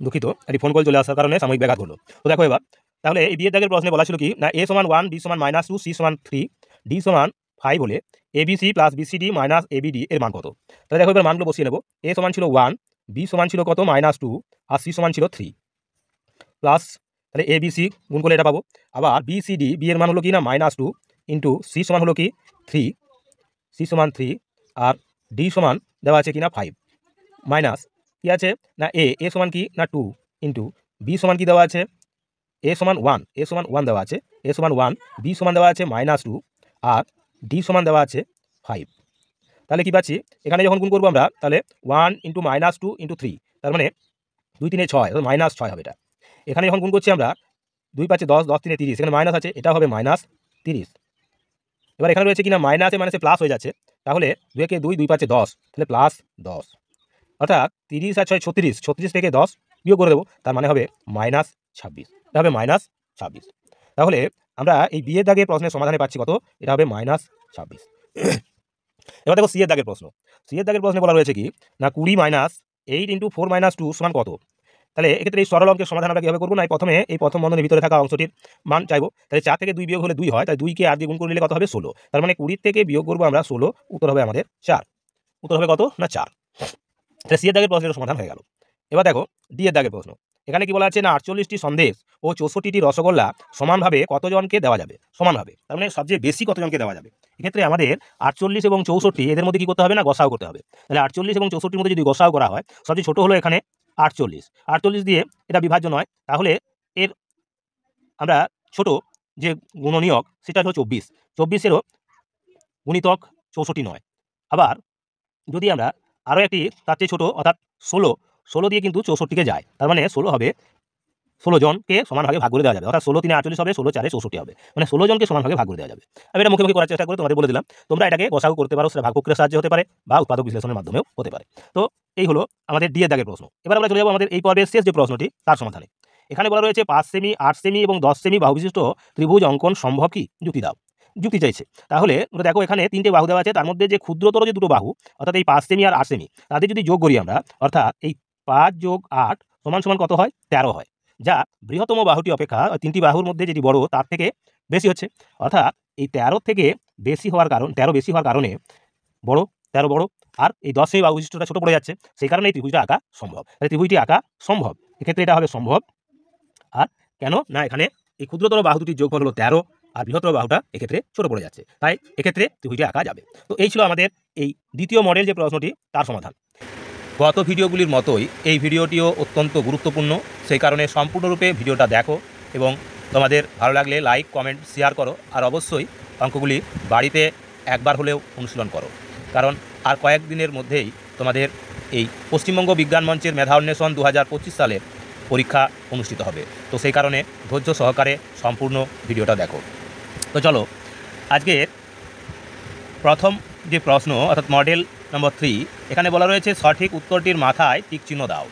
দুঃখিত, একটি ফোন কল চলে আসার কারণে সাময়িক ব্যাঘাত হলো। তো দেখো এবার, তাহলে এই বিয়ের দাগের প্রশ্নে বলা ছিল কি না, এ সমান 1, বি সমান -2, সি সমান 3, ডি সমান 5 হলে A B C plus B C D minus A B D এর মান কত? তাহলে দেখো এবার মানগুলো বসিয়ে নেব। এ সমান ছিল 1, বি সমান ছিল কত -2, আর সি সমান ছিল 3, প্লাস তাহলে এ বি সি গুণ করলে এটা পাবো। আবার বি সি ডি, বি এর মান হলো কি না -2 ইন্টু সি সমান হলো কি 3, সি সমান 3, আর ডি সমান দেওয়া আছে কি না 5, মাইনাস কি আছে না এ সমান কি না 2 ইন্টু বি সমান কি দেওয়া আছে, এ সমান 1, এ সমান 1 দেওয়া আছে, এ সমান 1, বি সমান দেওয়া আছে -2, আর ডি সমান দেওয়া আছে 5। তাহলে কি পাচ্ছি, এখানে যখন গুণ করবো আমরা, তাহলে 1 ইন্টু -2 ইন্টু 3, তার মানে 2 3 6, -6 হবে এটা। এখানে যখন গুণ করছি আমরা, 2 পাচ্ছে 10, 10 3 30, এখানে মাইনাস আছে, এটা হবে -30। এবার এখানে রয়েছে কিনা মাইনাসে মাইনাসে প্লাস হয়ে যাচ্ছে, তাহলে 2 কে 2, 2 পাচ্ছে 10, তাহলে +10, অর্থাৎ 30 আর 6 36, 36 থেকে 10 বিয়োগ করে দেবো, তার মানে হবে -26, এটা হবে -26। তাহলে আমরা এই বি এর দাগের প্রশ্নের সমাধানে পাচ্ছি কত? এটা হবে -26। এবার দেখো সি এর দাগের প্রশ্ন। সি এর দাগের প্রশ্নে বলা রয়েছে কি না 20 - 8 × 4 - 2 সমান কত? তাহলে এক্ষেত্রে এই সরল অঙ্কের সমাধান আমরা কীভাবে করবো না, প্রথমে এই প্রথম বন্ধনের ভিতরে থাকা অংশটির মান চাইবো। তাহলে 4 থেকে 2 বিয়োগ হলে 2 হয়, তাই 2 কে 8 দিয়ে গুণ করে নিলে কত হবে? 16। তার মানে 20 থেকে বিয়োগ করবো আমরা 16, উত্তর হবে আমাদের 4। উত্তর হবে কত না 4। তাহলে সি এর দাগের প্রশ্নের সমাধান হয়ে গেল। এবার দেখো ডি এর দাগের প্রশ্ন। এখানে কি বলা আছে না 48টি সন্দেশ ও 64টি রসগোল্লা সমানভাবে কতজনকে দেওয়া যাবে, সমানভাবে, তার মানে সবচেয়ে বেশি কতজনকে দেওয়া যাবে। এক্ষেত্রে আমাদের 48 এবং 64 এদের মধ্যে কি করতে হবে না গসাও করতে হবে। তাহলে 48 এবং 64-র মধ্যে যদি গসাও করা হয়, সবচেয়ে ছোট হলো এখানে 48 দিয়ে এটা বিভাজ্য নয়, তাহলে এর আমরা ছোট যে গুণনীয়ক সেটা হলো 24-এরও গুণিতক 64 নয়। আবার যদি আমরা আরও একটি তার চেয়ে ছোটো অর্থাৎ 16 দিয়ে কিন্তু 64কে যায়, তার মানে 16 হবে 16 জনকে সমান ভাগে ভাগ করে দেওয়া যাবে, অর্থাৎ 16 3 48 হবে, 16 4 64 হবে, মানে 16 জনকে সমান ভাগে ভাগ করে দেওয়া যাবে। আমি এটা মুখে মুখে করার চেষ্টা করে তোমাদের বলে দিলাম, তোমরা এটাকে গসাগু করতে পারো, সেটা ভাগ প্রক্রিয়ার সাহায্যে হতে পারে বা উৎপাদক বিশ্লেষণের মাধ্যমেও হতে পারে। তো এই হলো আমাদের ডি এর দাগের প্রশ্ন। এবার আমরা চলে যাবো আমাদের এই পর্বের শেষ যে প্রশ্নটি তার সমাধানে। এখানে বলা রয়েছে 5 সেমি, 8 সেমি এবং 10 সেমি বাহু বিশিষ্ট ত্রিভুজ অঙ্কন সম্ভব কি, যুক্তি দাও। যুক্তি চাইছে, তাহলে দেখো এখানে 3টে বাহু দেওয়া আছে, তার মধ্যে যে ক্ষুদ্রতর যে দুটো বাহু অর্থাৎ এই 5 সেমি আর 8 সেমি তাদের যদি যোগ করি আমরা, অর্থাৎ এই 5 যোগ 8 সমান সমান কত হয়, 13 হয়, যা বৃহত্তম বাহুটি অপেক্ষা 3টি বাহুর মধ্যে যেটি বড় তার থেকে বেশি হচ্ছে। অর্থাৎ এই 13 থেকে বেশি হওয়ার কারণ 13 বেশি হওয়ার কারণে বড় 13 বড়, আর এই 10 সেমি বাহু বিশিষ্টটা ছোট পড়ে যাচ্ছে, সেই কারণে এই ত্রিভুজটা আঁকা সম্ভব। তাহলে ত্রিভুজটি আঁকা সম্ভব, এক্ষেত্রে এটা হবে সম্ভব। আর কেন না এখানে এই ক্ষুদ্রতর বাহু দুটির যোগফল হলো 13 আর বৃহত্তর বাহুটা এক্ষেত্রে ছোট পড়ে যাচ্ছে, তাই এক্ষেত্রে ত্রিভুজটি আঁকা যাবে। তো এই ছিল আমাদের এই দ্বিতীয় মডেল যে প্রশ্নটি তার সমাধান। গত ভিডিওগুলির মতোই এই ভিডিওটিও অত্যন্ত গুরুত্বপূর্ণ, সেই কারণে সম্পূর্ণরূপে ভিডিওটা দেখো এবং তোমাদের ভালো লাগলে লাইক কমেন্ট শেয়ার করো, আর অবশ্যই অঙ্কগুলি বাড়িতে একবার হলেও অনুশীলন করো, কারণ আর কয়েকদিনের মধ্যেই তোমাদের এই পশ্চিমবঙ্গ বিজ্ঞান মঞ্চের মেধা অন্বেষণ 2025 সালের পরীক্ষা অনুষ্ঠিত হবে। তো সেই কারণে ধৈর্য সহকারে সম্পূর্ণ ভিডিওটা দেখো। তো চলো আজকের প্রথম যে প্রশ্ন অর্থাৎ মডেল নম্বর 3, এখানে বলা রয়েছে সঠিক উত্তরটির মাথায় টিক চিহ্ন দাও।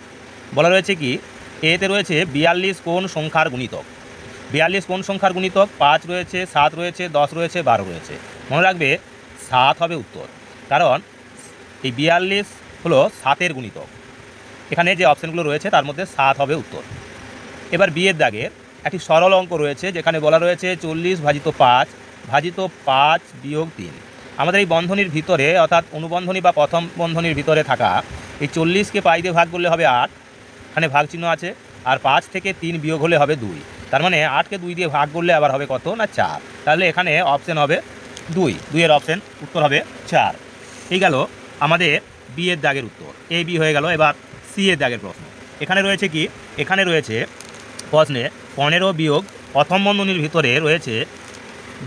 বলা রয়েছে কি, এতে রয়েছে 42 কোণ সংখ্যার গুণিতক, 42 কোণ সংখ্যার গুণিতক, 5 রয়েছে, 7 রয়েছে, 10 রয়েছে, 12 রয়েছে। মনে রাখবে 7 হবে উত্তর, কারণ এই 42 হলো 7-এর গুণিতক। এখানে যে অপশানগুলো রয়েছে তার মধ্যে 7 হবে উত্তর। এবার বিয়ের দাগের একটি সরল অঙ্ক রয়েছে, যেখানে বলা রয়েছে 40 ভাজিত 5 ভাজিত 5 বিয়োগ 3। আমাদের এই বন্ধনীর ভিতরে অর্থাৎ অনুবন্ধনী বা প্রথম বন্ধনীর ভিতরে থাকা এই 40কে পাই দিয়ে ভাগ করলে হবে 8, এখানে ভাগ চিহ্ন আছে, আর 5 থেকে 3 বিয়োগ হলে হবে 2, তার মানে 8কে 2 দিয়ে ভাগ করলে আবার হবে কত না 4, তাহলে এখানে অপশান হবে 2 এর অপশান উত্তর হবে 4। এই গেল আমাদের বিয়ের দাগের উত্তর, এই বি হয়ে গেল। এবার সি এর দাগের প্রশ্ন। এখানে রয়েছে কি, এখানে রয়েছে প্রশ্নে 15 বিয়োগ প্রথম বন্ধনীর ভিতরে রয়েছে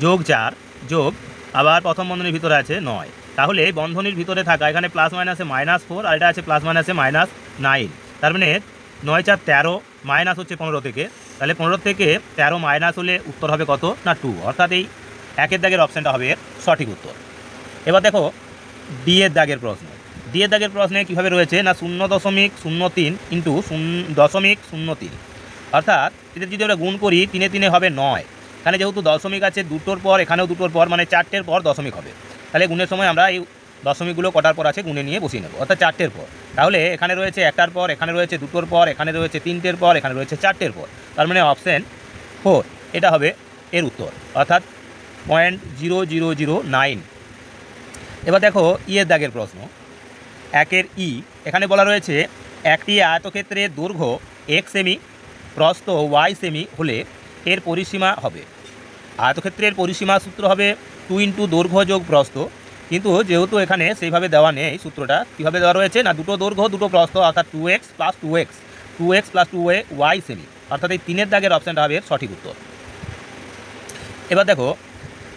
যোগ 4 যোগ আবার প্রথম বন্ধনীর ভিতরে আছে 9, তাহলে বন্ধনীর ভিতরে থাকা এখানে প্লাস মাইনাসে -4 আর এটা আছে প্লাস মাইনাসে -9, তার মানে 9 4 13 মাইনাস হচ্ছে 15 থেকে, তাহলে 15 থেকে 13 মাইনাস হলে উত্তর হবে কত না 2, অর্থাৎ এই একের দাগের অপশানটা হবে সঠিক উত্তর। এবার দেখো ডি এর দাগের প্রশ্ন। ডি এর দাগের প্রশ্নে কীভাবে রয়েছে না 0.03 ইন্টু 0.03, অর্থাৎ এদের যদি আমরা গুণ করি 3 3 হবে 9, এখানে যেহেতু দশমিক আছে দুটোর পর, এখানেও দুটোর পর, মানে 4টের পর দশমিক হবে, তাহলে গুণের সময় আমরা এই দশমিকগুলো কটার পর আছে গুণে নিয়ে বসিয়ে নেব, অর্থাৎ 4টের পর। তাহলে এখানে রয়েছে 1টার পর, এখানে রয়েছে দুটোর পর, এখানে রয়েছে 3টের পর, এখানে রয়েছে 4টের পর, তার মানে অপশান 4 এটা হবে এর উত্তর, অর্থাৎ 0.0009। এবার দেখো ই এর দাগের প্রশ্ন, 1-এর ই। এখানে বলা রয়েছে একটি আয়তক্ষেত্রের দৈর্ঘ্য x সেমি, প্রস্থ y সেমি হলে এর পরিসীমা হবে। আয়তক্ষেত্রের পরিসীমা সূত্র হবে 2 ইন্টু দৈর্ঘ্য যোগ প্রস্থ, কিন্তু যেহেতু এখানে সেইভাবে দেওয়া নেই সূত্রটা, কীভাবে দেওয়া রয়েছে না দুটো দৈর্ঘ্য দুটো প্রস্থ, অর্থাৎ 2x প্লাস 2y সেমি, অর্থাৎ এই 3-এর দাগের অপশানটা হবে সঠিক উত্তর। এবার দেখো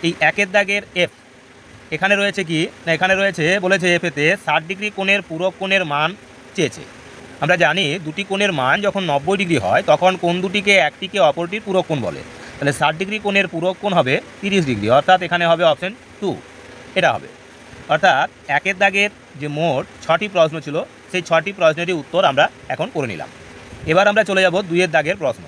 এই 1-এর দাগের এফ। এখানে রয়েছে কি না, এখানে রয়েছে বলেছে এফেতে 60 ডিগ্রি কোণের পূরক কোণের মান চেয়েছে। আমরা জানি দুটি কোণের মান যখন 90 ডিগ্রি হয় তখন কোণ দুটিকে একটিকে অপরটির পূরক কোণ বলে, তাহলে 60 ডিগ্রি কোণের পূরক কোণ হবে 30 ডিগ্রি, অর্থাৎ এখানে হবে অপশান 2 এটা হবে। অর্থাৎ 1-এর দাগের যে মোট 6টি প্রশ্ন ছিল সেই 6টি প্রশ্নেরই উত্তর আমরা এখন করে নিলাম। এবার আমরা চলে যাব 2-এর দাগের প্রশ্ন।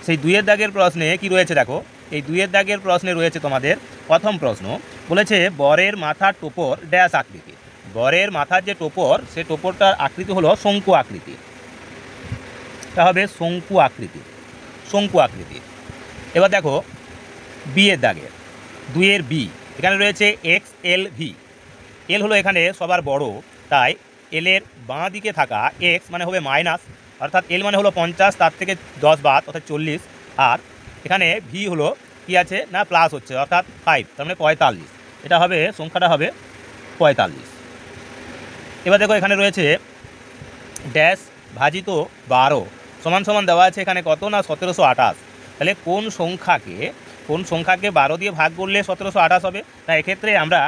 সেই 2-এর দাগের প্রশ্নে কি রয়েছে দেখো, এই 2-এর দাগের প্রশ্নে রয়েছে তোমাদের প্রথম প্রশ্ন, বলেছে বরের মাথার টোপর ড্যাশ আকৃতি। বরের মাথার যে টোপর সে টোপরটার আকৃতি হলো শঙ্কু আকৃতি, তা হবে শঙ্কু আকৃতি। এবার দেখো বি এর দাগের 2-এর বি। এখানে রয়েছে XLV। এল হলো এখানে সবার বড়, তাই এল এর বাঁ দিকে থাকা x মানে হবে মাইনাস, অর্থাৎ এল মানে হলো 50, তার থেকে 10 বাদ অর্থাৎ 40, আর এখানে ভি হলো কি আছে না প্লাস হচ্ছে অর্থাৎ 5, তার মানে 45। এটা হবে সংখ্যাটা হবে 45। এবার দেখো এখানে রয়েছে ড্যাশ ভাজিত 12 সমান সমান দেওয়া আছে এখানে কত না 1728। তাহলে কোন সংখ্যাকে 12 দিয়ে ভাগ করলে 1728 হবে? না এক্ষেত্রে আমরা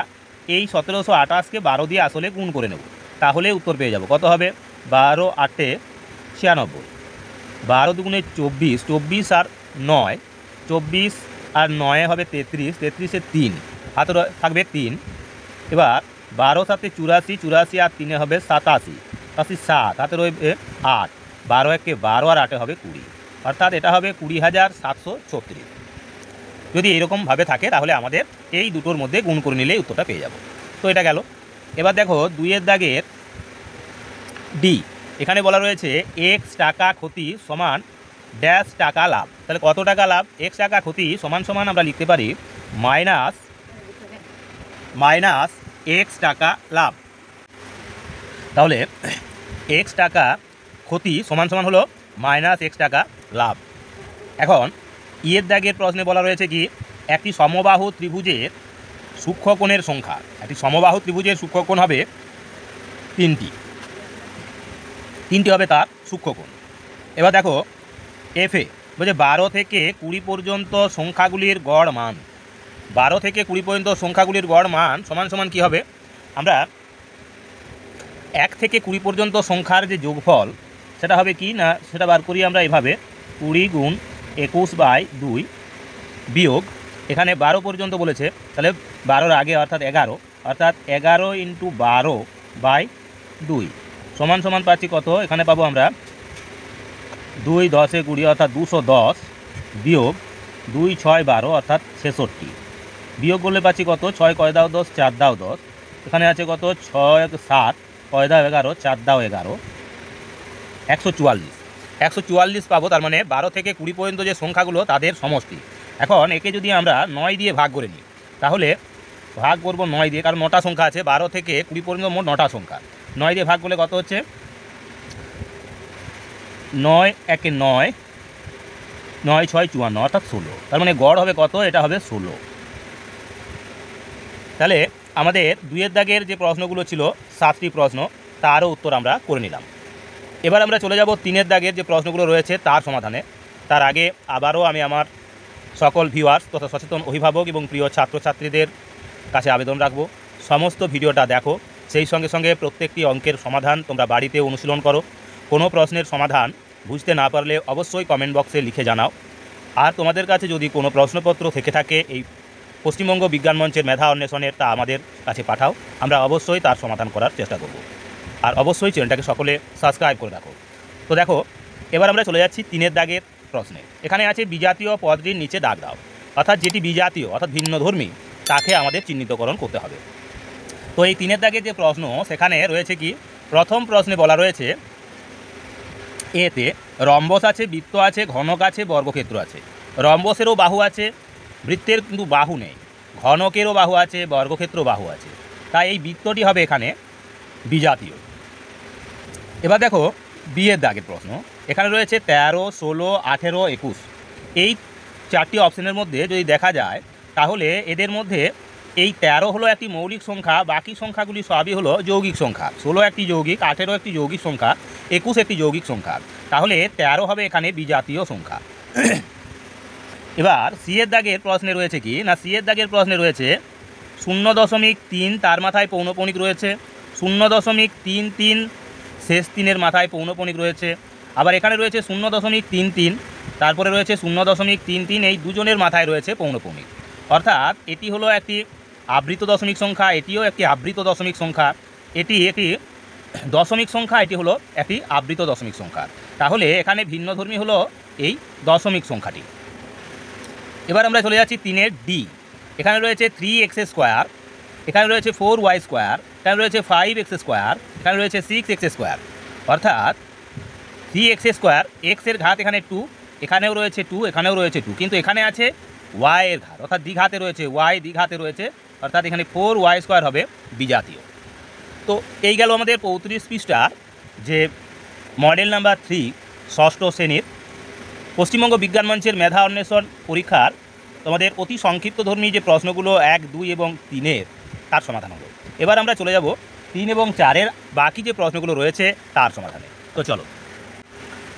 এই 1728কে 12 দিয়ে আসলে গুণ করে নেব, তাহলে উত্তর পেয়ে যাব। কত হবে? 12 8 96, 12 দুগুণে 24, 24 আর 9, 24 আর 9 হবে 33, 33-এ 3 হাতে থাকবে 3। এবার 12 7 84, 84 আর 3 হবে 87, 7 হাতে রয়েছে 8, 12 1 12 আর 8 হবে 20, অর্থাৎ এটা হবে 20,736। যদি এইরকমভাবে থাকে তাহলে আমাদের এই দুটোর মধ্যে গুণ করে নিলে উত্তরটা পেয়ে যাব। তো এটা গেল। এবার দেখো 2-এর দাগের ডি, এখানে বলা রয়েছে এক্স টাকা ক্ষতি সমান ড্যাশ টাকা লাভ। তাহলে কত টাকা লাভ? এক্স টাকা ক্ষতি সমান সমান আমরা লিখতে পারি মাইনাস এক্স টাকা লাভ। তাহলে এক্স টাকা ক্ষতি সমান সমান হলো মাইনাস এক্স টাকা লাভ। এখন ইয়ের দাগের প্রশ্নে বলা রয়েছে কি একটি সমবাহু ত্রিভুজের সূক্ষ্মকোণের সংখ্যা। একটি সমবাহু ত্রিভুজের সূক্ষ্মকোণ হবে 3টি হবে তার সূক্ষ্মকোণ। এবার দেখো এফে বলছে 12 থেকে 20 পর্যন্ত সংখ্যাগুলির গড় মান, 12 থেকে 20 পর্যন্ত সংখ্যাগুলির গড় মান সমান সমান কী হবে? আমরা 1 থেকে 20 পর্যন্ত সংখ্যার যে যোগফল সেটা হবে কি না, সেটা বার করি আমরা এভাবে 20 গুণ 21/2 বিয়োগ এখানে 12 পর্যন্ত বলেছে, তাহলে 12-র আগে অর্থাৎ 11, অর্থাৎ 11 × 12/2 সমান সমান পাচ্ছি কত? এখানে পাবো আমরা 2 10 20 অর্থাৎ 210 বিয়োগ 2 6 12 অর্থাৎ 66 বিয়োগ করলে পাচ্ছি কত? 6 কয় দাও 10, 4 দাও 10, এখানে আছে কত? 6 7 কয় দাও 11, 4 দাও 11, 144 পাবো। তার মানে 12 থেকে 20 পর্যন্ত যে সংখ্যাগুলো তাদের সমষ্টি। এখন একে যদি আমরা 9 দিয়ে ভাগ করে নিই, তাহলে ভাগ করব 9 দিয়ে, কারণ 9টা সংখ্যা আছে। 12 থেকে 20 পর্যন্ত মোট 9টা সংখ্যা, 9 দিয়ে ভাগ করলে কত হচ্ছে? 9 1 9, 9 6 54 অর্থাৎ 16। তার মানে গড় হবে কত? এটা হবে 16। তাহলে আমাদের 2-এর দাগের যে প্রশ্নগুলো ছিল 7টি প্রশ্ন, তারও উত্তর আমরা করে নিলাম। এবার আমরা চলে যাব 3-এর দাগের যে প্রশ্নগুলো রয়েছে তার সমাধানে। তার আগে আবারও আমি আমার সকল ভিউয়ার্স তথা সচেতন অভিভাবক এবং প্রিয় ছাত্রছাত্রীদের কাছে আবেদন রাখবো, সমস্ত ভিডিওটা দেখো, সেই সঙ্গে সঙ্গে প্রত্যেকটি অঙ্কের সমাধান তোমরা বাড়িতে অনুশীলন করো। কোনো প্রশ্নের সমাধান বুঝতে না পারলে অবশ্যই কমেন্ট বক্সে লিখে জানাও। আর তোমাদের কাছে যদি কোনো প্রশ্নপত্র থেকে থাকে এই পশ্চিমবঙ্গ বিজ্ঞান মঞ্চের মেধা অন্বেষণের, তা আমাদের কাছে পাঠাও, আমরা অবশ্যই তার সমাধান করার চেষ্টা করব। আর অবশ্যই চ্যানেলটাকে সকলে সাবস্ক্রাইব করে রাখো। তো দেখো এবার আমরা চলে যাচ্ছি 3-এর দাগের প্রশ্নে। এখানে আছে বিজাতীয় পদটির নিচে দাগ দাও, অর্থাৎ যেটি বিজাতীয় অর্থাৎ ভিন্নধর্মী তাকে আমাদের চিহ্নিতকরণ করতে হবে। তো এই 3-এর দাগের যে প্রশ্ন সেখানে রয়েছে কি, প্রথম প্রশ্নে বলা রয়েছে এতে রম্বস আছে, বৃত্ত আছে, ঘনক আছে, বর্গক্ষেত্র আছে। রম্বসেরও বাহু আছে, বৃত্তের কিন্তু বাহু নেই, ঘনকেরও বাহু আছে, বর্গক্ষেত্র বাহু আছে, তাই এই বৃত্তটি হবে এখানে বিজাতীয়। এবার দেখো বিয়ের দাগের প্রশ্ন, এখানে রয়েছে 13 16 18 21। এই 4টি অপশনের মধ্যে যদি দেখা যায় তাহলে এদের মধ্যে এই 13 হলো একটি মৌলিক সংখ্যা, বাকি সংখ্যাগুলি সবই হলো যৌগিক সংখ্যা। 16 একটি যৌগিক, 18 একটি যৌগিক সংখ্যা, 21 একটি যৌগিক সংখ্যা, তাহলে 13 হবে এখানে বিজাতীয় সংখ্যা। এবার সি-এর দাগের প্রশ্নে রয়েছে কি না, সি-এর দাগের প্রশ্নে রয়েছে 0.3, তার মাথায় পৌনঃপুনিক রয়েছে, 0.33 শেষ 3-এর মাথায় পৌনঃপুনিক রয়েছে। আবার এখানে রয়েছে 0.33, তারপরে রয়েছে 0.33, এই দুজনের মাথায় রয়েছে পৌনঃপুনিক। অর্থাৎ এটি হলো একটি আবৃত দশমিক সংখ্যা, এটিও একটি আবৃত দশমিক সংখ্যা, এটি একটি দশমিক সংখ্যা, এটি হলো একটি আবৃত দশমিক সংখ্যা। তাহলে এখানে ভিন্নধর্মী হলো এই দশমিক সংখ্যাটি। এবার আমরা চলে যাচ্ছি 3-এর ডি, এখানে রয়েছে 3x², এখানে রয়েছে 4y², এখানে রয়েছে 5x², এখানে রয়েছে 6x²। অর্থাৎ 3x², এক্সের ঘাত এখানে 2, এখানেও রয়েছে 2, এখানেও রয়েছে 2, কিন্তু এখানে আছে y এর ঘাত, অর্থাৎ দ্বিঘাতে রয়েছে y, দ্বিঘাতে রয়েছে, অর্থাৎ এখানে 4y² হবে বিজাতীয়। তো এই গেল আমাদের 35 পৃষ্ঠার যে মডেল নাম্বার 3 ষষ্ঠ শ্রেণীর পশ্চিমবঙ্গ বিজ্ঞান মঞ্চের মেধা অন্বেষণ পরীক্ষার তোমাদের অতি সংক্ষিপ্তধর্মী যে প্রশ্নগুলো 1, 2 এবং 3-এর তার সমাধান হলো। এবার আমরা চলে যাব 3 এবং 4-এর বাকি যে প্রশ্নগুলো রয়েছে তার সমাধানে। তো চলো।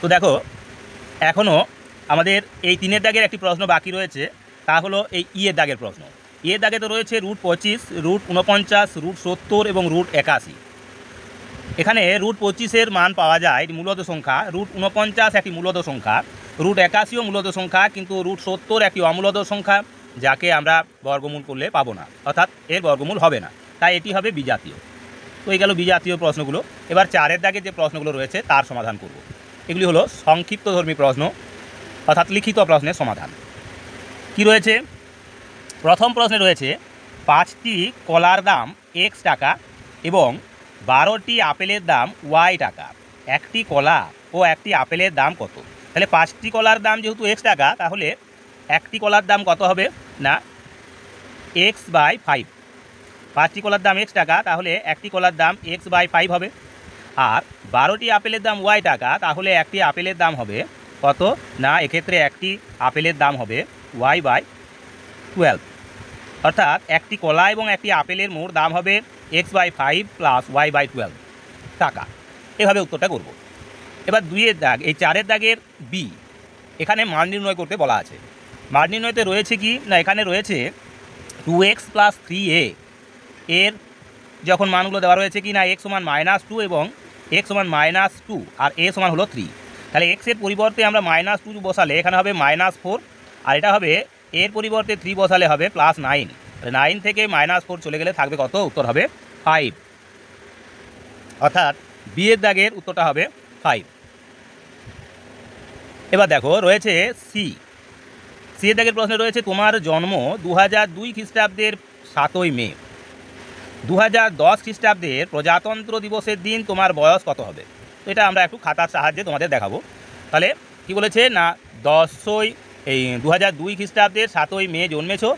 তো দেখো, এখনও আমাদের এই 3-এর দাগের একটি প্রশ্ন বাকি রয়েছে, তা হলো এই এর দাগের প্রশ্ন। এর দাগে তো রয়েছে √25, √49, √70 এবং √81। এখানে √25-এর মান পাওয়া যায় এটি মূলত সংখ্যা, √49 একটি মূলত সংখ্যা, √81ও মূলত সংখ্যা, কিন্তু √70 একটি অমূলত সংখ্যা, যাকে আমরা বর্গমূল করলে পাবো না, অর্থাৎ এর বর্গমূল হবে না, তাই এটি হবে বিজাতীয়। তো এই গেল বিজাতীয় প্রশ্নগুলো। এবার 4-এর দাগে যে প্রশ্নগুলো রয়েছে তার সমাধান করব। এগুলি হলো সংক্ষিপ্তধর্মী প্রশ্ন, অর্থাৎ লিখিত প্রশ্নের সমাধান। কি রয়েছে? প্রথম প্রশ্নে রয়েছে 5টি কলার দাম x টাকা এবং 12টি আপেলের দাম y টাকা। একটি কলা ও একটি আপেলের দাম কত? তাহলে 5টি কলার দাম যেহেতু x টাকা, তাহলে একটি কলার দাম কত হবে না x/5। 5টি কলার দাম x টাকা, তাহলে একটি কলার দাম x/5 হবে। আর 12টি আপেলের দাম y টাকা, তাহলে একটি আপেলের দাম হবে কত না, এক্ষেত্রে একটি আপেলের দাম হবে y/12। অর্থাৎ একটি কলা এবং একটি আপেলের মোট দাম হবে x/5 প্লাস y/12 টাকা। এভাবে উত্তরটা করব। এবার 2-এর দাগ, এই 4-এর দাগের বি, এখানে মান নির্ণয় করতে বলা আছে। মান নির্ণয়তে রয়েছে কি না, এখানে রয়েছে 2x প্লাস 3a এর যখন মানগুলো দেওয়া রয়েছে কি না, x সমান -2 এবং x সমান -2 আর a সমান হলো 3। তাহলে x এর পরিবর্তে আমরা -2 বসালে এখানে হবে -4, আর এটা হবে এর পরিবর্তে 3 বসালে হবে +9। 9 থেকে -4 চলে গেলে থাকবে কত? উত্তর হবে 5। অর্থাৎ বি এর দাগের উত্তরটা হবে 5। এবার দেখো রয়েছে সি এর দাগের প্রশ্নে রয়েছে তোমার জন্ম 2002 খ্রিস্টাব্দের 7ই মে। 2010 খ্রিস্টাব্দের প্রজাতন্ত্র দিবসের দিন তোমার বয়স কত হবে? তো এটা আমরা একটু খাতার সাহায্যে তোমাদের দেখাবো। তাহলে কি বলেছে না, 2002 খ্রিস্টাব্দের 7ই মে জন্মেছো,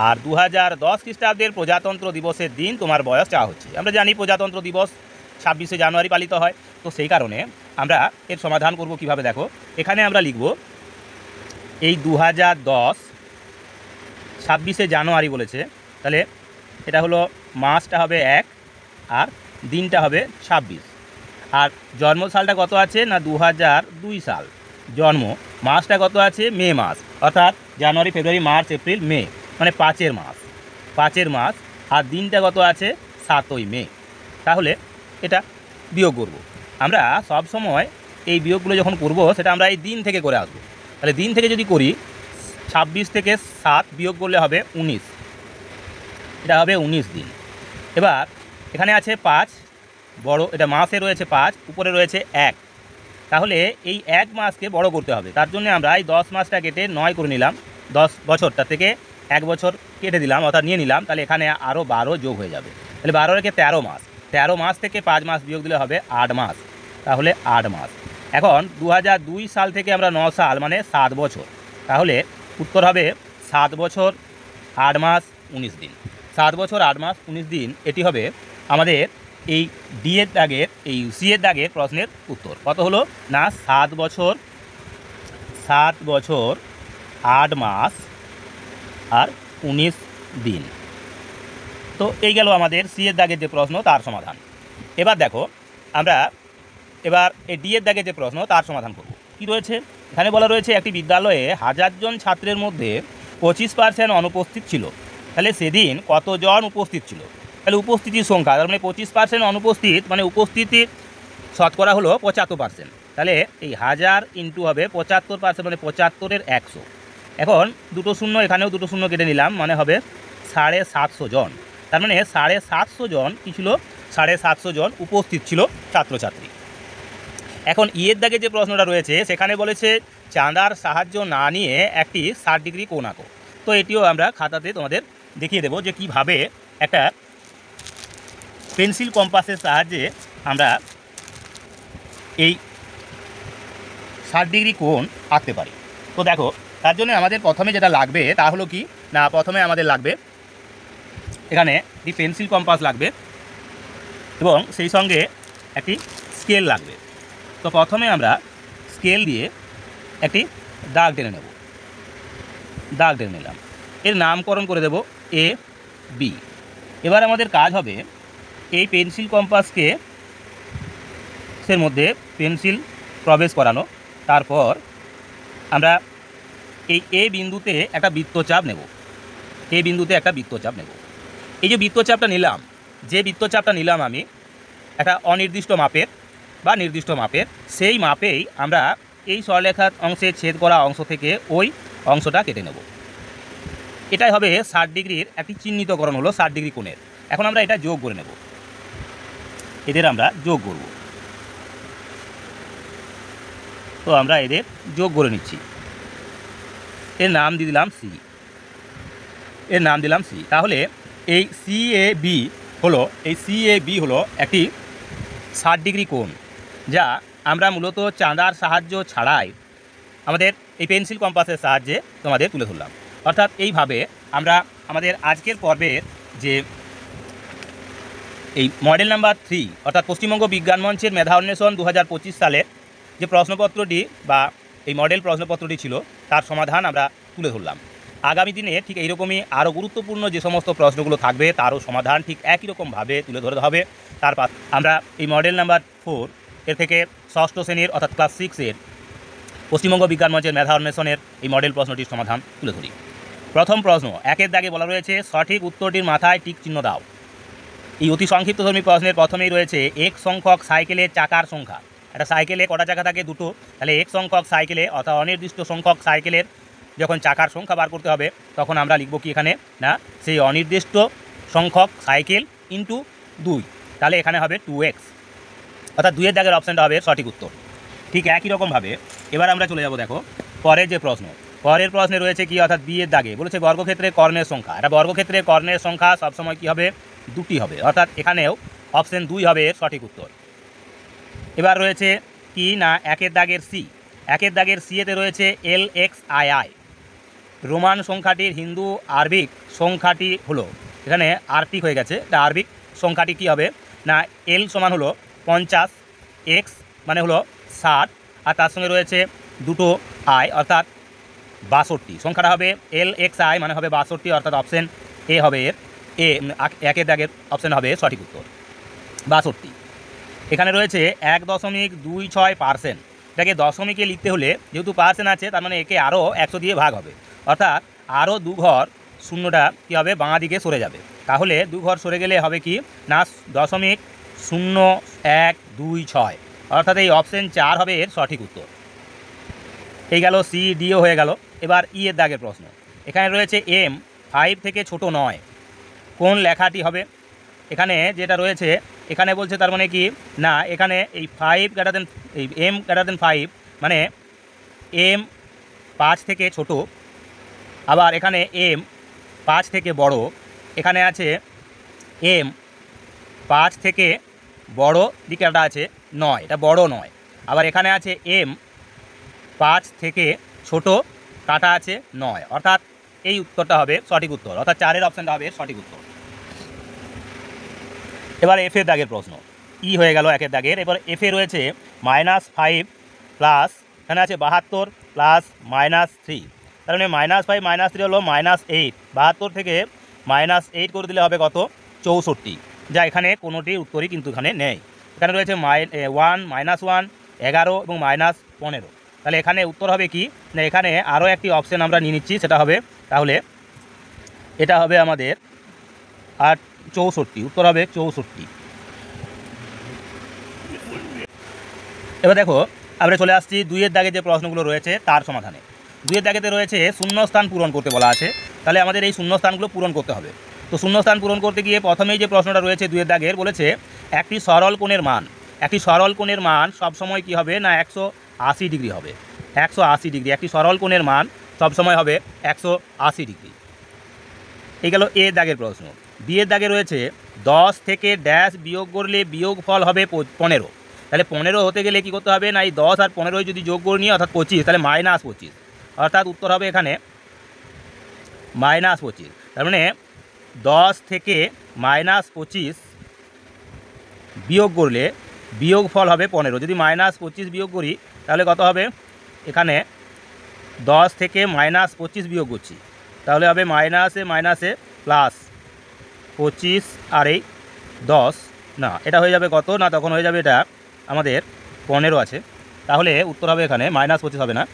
আর 2010 খ্রিস্টাব্দের প্রজাতন্ত্র দিবসের দিন তোমার বয়স চাওয়া হচ্ছে। আমরা জানি প্রজাতন্ত্র দিবস 26শে জানুয়ারি পালিত হয়, তো সেই কারণে আমরা এর সমাধান করব কিভাবে। দেখো, এখানে আমরা লিখব এই 2010 26শে জানুয়ারি বলেছে, তাহলে এটা হলো মাসটা হবে 1 আর দিনটা হবে 26। আর জন্ম সালটা কত আছে না 2002 সাল জন্ম। মাসটা কত আছে? মে মাস, অর্থাৎ জানুয়ারি, ফেব্রুয়ারি, মার্চ, এপ্রিল, মে, মানে 5-এর মাস। আর দিনটা কত আছে? 7ই মে। তাহলে এটা বিয়োগ করব। আমরা সব সময় এই বিয়োগগুলো যখন করব সেটা আমরা এই দিন থেকে করে আসবো। তাহলে দিন থেকে যদি করি, 26 থেকে 7 বিয়োগ করলে হবে 19, এটা হবে 19 দিন। এবার এখানে আছে 5, বড় এটা মাসে রয়েছে 5, উপরে রয়েছে 1, তাহলে এই 1 মাসকে বড় করতে হবে। তার জন্য আমরা এই 10 মাসটা কেটে 9 করে নিলাম, 10 বছরটা থেকে 1 বছর কেটে দিলাম, অর্থাৎ নিয়ে নিলাম। তাহলে এখানে আরও 12 যোগ হয়ে যাবে, তাহলে 12 রেখে 13 মাস। 13 মাস থেকে 5 মাস বিয়োগ দিলে হবে 8 মাস, তাহলে 8 মাস। এখন 2002 সাল থেকে আমরা 9 সাল মানে 7 বছর, তাহলে উত্তর হবে 7 বছর 8 মাস 19 দিন। 7 বছর 8 মাস 19 দিন, এটি হবে আমাদের এই ডি এর দাগের, এই সি এর দাগের প্রশ্নের উত্তর। কত হলো না 7 বছর 8 মাস আর 19 দিন। তো এই গেল আমাদের সি এর দাগের যে প্রশ্ন তার সমাধান। এবার দেখো, আমরা এবার এই ডি এর দাগের যে প্রশ্ন তার সমাধান করব। কি রয়েছে এখানে? বলা রয়েছে একটি বিদ্যালয়ে 1000 জন ছাত্রের মধ্যে 25% অনুপস্থিত ছিল। তাহলে সেদিন কতজন উপস্থিত ছিল? তাহলে উপস্থিতির সংখ্যা, তার মানে 25% অনুপস্থিত, মানে উপস্থিতির শতকরা হলো 75%। তাহলে এই 1000 ইন্টু হবে 75%, মানে 75-এর 100। এখন দুটো শূন্য, এখানেও দুটো শূন্য কেটে নিলাম, মানে হবে 750 জন। তার মানে 750 জন কী ছিল? 750 জন উপস্থিত ছিল ছাত্রছাত্রী। এখন ইয়ের দাগে যে প্রশ্নটা রয়েছে সেখানে বলেছে চাঁদার সাহায্য না নিয়ে একটি 60 ডিগ্রি কোণ আঁকো। তো এটিও আমরা খাতাতে তোমাদের দেখিয়ে দেবো যে কিভাবে একটা পেন্সিল কম্পাসের সাহায্যে আমরা এই 60 ডিগ্রি কোণ আঁকতে পারি। তো দেখো, তার জন্য আমাদের প্রথমে যেটা লাগবে তা হলো কি না, প্রথমে আমাদের লাগবে এখানে একটি পেন্সিল কম্পাস লাগবে এবং সেই সঙ্গে একটি স্কেল লাগবে। তো প্রথমে আমরা স্কেল দিয়ে একটি দাগ টেনে নেব, দাগ টেনে নিলাম, এর নামকরণ করে দেব এ বি। এবার আমাদের কাজ হবে এই পেন্সিল কম্পাসকে এর মধ্যে পেন্সিল প্রবেশ করানো। তারপর আমরা এই এ বিন্দুতে একটা বৃত্তচাপ নেব, এ বিন্দুতে একটা বৃত্তচাপ নেব। এই যে বৃত্তচাপটা নিলাম, যে বৃত্তচাপটা নিলাম আমি একটা অনির্দিষ্ট মাপের বা নির্দিষ্ট মাপের, সেই মাপেই আমরা এই সরলরেখার অংশে ছেদ করা অংশ থেকে ওই অংশটা কেটে নেব। এটাই হবে 60 ডিগ্রির একটি চিহ্নিতকরণ, হলো 60 ডিগ্রি কোণের। এখন আমরা এটা যোগ করে নেব, এদের আমরা যোগ করব। তো আমরা এদের যোগ করে নিচ্ছি, এর নাম দিয়ে দিলাম সি, এর নাম দিলাম সি। তাহলে এই সিএবি হলো, এই সিএবি হলো একটি 60 ডিগ্রি কোণ, যা আমরা মূলত চাঁদার সাহায্য ছাড়াই আমাদের এই পেন্সিল কম্পাসের সাহায্যে তোমাদের তুলে ধরলাম। অর্থাৎ এইভাবে আমরা আমাদের আজকের পর্বের যে এই মডেল নাম্বার 3 অর্থাৎ পশ্চিমবঙ্গ বিজ্ঞান মঞ্চের মেধা অন্বেষণ 2025 সালের যে প্রশ্নপত্রটি বা এই মডেল প্রশ্নপত্রটি ছিল, তার সমাধান আমরা তুলে ধরলাম। আগামী দিনে ঠিক এইরকমই আরও গুরুত্বপূর্ণ যে সমস্ত প্রশ্নগুলো থাকবে, তারও সমাধান ঠিক একই রকমভাবে তুলে ধরতে হবে। তারপর আমরা এই মডেল নাম্বার 4 এর থেকে ষষ্ঠ শ্রেণীর অর্থাৎ ক্লাস 6-এর পশ্চিমবঙ্গ বিজ্ঞান মঞ্চের মেধা অন্বেষণের এই মডেল প্রশ্নটির সমাধান তুলে ধরি। প্রথম প্রশ্ন, 1-এর দাগে বলা রয়েছে সঠিক উত্তরটির মাথায় টিক চিহ্ন দাও। এই অতি সংক্ষিপ্তধর্মী প্রশ্নের প্রথমেই রয়েছে এক সংখ্যক সাইকেলের চাকার সংখ্যা। একটা সাইকেলে কটা চাকা থাকে? দুটো। তাহলে এক সংখ্যক সাইকেলে অর্থাৎ অনির্দিষ্ট সংখ্যক সাইকেলের যখন চাকার সংখ্যা বার করতে হবে, তখন আমরা লিখব কি এখানে, না সেই অনির্দিষ্ট সংখ্যক সাইকেল ইন্টু 2, তাহলে এখানে হবে 2x, অর্থাৎ 2-এর দাগের অপশানটা হবে সঠিক উত্তর। ঠিক একই রকমভাবে এবার আমরা চলে যাব, দেখো পরের যে প্রশ্ন, পরের প্রশ্নে রয়েছে কি, অর্থাৎ বি-এর দাগে বলেছে বর্গক্ষেত্রের কর্ণের সংখ্যা। এটা বর্গক্ষেত্রের কর্ণের সংখ্যা সবসময় কি হবে? 2টি হবে, অর্থাৎ এখানেও অপশান 2 হবে এর সঠিক উত্তর। এবার রয়েছে কি না 1-এর দাগের সি, 1-এর দাগের সিএতে রয়েছে LXII। রোমান সংখ্যাটির হিন্দু আরবিক সংখ্যাটি হলো, এখানে আরটিক হয়ে গেছে, এটা আরবিক সংখ্যাটি কি হবে না এল সমান হলো 50, এক্স মানে হলো 60, আর তার সঙ্গে রয়েছে দুটো আই অর্থাৎ 62। সংখ্যাটা হবে LXI মানে হবে 62, অর্থাৎ অপশান এ হবে এর, এ 1-এর দাগের অপশান হবে সঠিক উত্তর 62। এখানে রয়েছে 1.26%, এটাকে দশমিকে লিখতে হলে যেহেতু পার্সেন্ট আছে, তার মানে একে আরও 100 দিয়ে ভাগ হবে, অর্থাৎ আরও 2 ঘর শূন্যটা কী হবে, বাঁ দিকে সরে যাবে। তাহলে 2 ঘর সরে গেলে হবে কি না 0.0126, অর্থাৎ এই অপশান 4 হবে এর সঠিক উত্তর। এই গেল সি, ডিও হয়ে গেল। এবার ই এর দাগের প্রশ্ন, এখানে রয়েছে এম 5 থেকে ছোট নয়, কোন লেখাটি হবে? এখানে যেটা রয়েছে, এখানে বলছে তার মানে কি না এখানে এই 5 গ্রেটার দেন, এই এম গ্রেটার দেন 5 মানে এম 5 থেকে ছোট, আবার এখানে এম 5 থেকে বড়, এখানে আছে এম 5 থেকে বড় দিকে একটা আছে 9, এটা বড় নয়, আবার এখানে আছে এম 5 থেকে ছোট কাটা আছে 9, অর্থাৎ এই উত্তরটা হবে সঠিক উত্তর, অর্থাৎ 4-এর অপশানটা হবে সঠিক উত্তর। এবার এফের দাগের প্রশ্ন, ই হয়ে গেল 1-এর দাগের। এবার এফে রয়েছে -5 প্লাস, এখানে আছে 72 প্লাস -3, তার মানে -5 -3 হলো -8, 72 থেকে -8 করে দিলে হবে কত? 64, যা এখানে কোনোটির উত্তরই কিন্তু এখানে নেই। এখানে রয়েছে 1 -1 11 এবং -15, তাহলে এখানে উত্তর হবে কি না এখানে আরও একটি অপশান আমরা নিয়ে নিচ্ছি, সেটা হবে তাহলে এটা হবে আমাদের 64, উত্তর হবে 64। এবার দেখো আমরা চলে আসছি 2-এর দাগে যে প্রশ্নগুলো রয়েছে তার সমাধানে। 2-এর দাগেতে রয়েছে শূন্যস্থান পূরণ করতে বলা আছে, তাহলে আমাদের এই শূন্যস্থানগুলো পূরণ করতে হবে। তো শূন্যস্থান পূরণ করতে গিয়ে প্রথমেই যে প্রশ্নটা রয়েছে 2-এর দাগের, বলেছে একটি সরল কোণের মান, একটি সরল কোণের মান সবসময় কি হবে না 180 ডিগ্রি হবে, 180 ডিগ্রি, একটি সরল কোণের মান সবসময় হবে 180 ডিগ্রি। এই গেল এ দাগের প্রশ্ন। বি-এর দাগে রয়েছে 10 থেকে ড্যাশ বিয়োগ করলে বিয়োগ ফল হবে 15, তাহলে 15 হতে গেলে কী করতে হবে না এই 10 আর 15 যদি যোগ করে নিই অর্থাৎ 25, তাহলে -25, অর্থাৎ উত্তর হবে এখানে -25। তার মানে 10 থেকে -25 বিয়োগ করলে বিয়োগফল হবে 15। যদি -25 বিয়োগ করি তাহলে কত হবে, এখানে 10 থেকে -25 বিয়োগ করছি, তাহলে হবে মাইনাসে মাইনাসে প্লাস 25 আর এই 10, না এটা হয়ে যাবে কত না, তখন হয়ে যাবে এটা আমাদের 15 আছে। তাহলে উত্তর হবে এখানে -25 হবে না,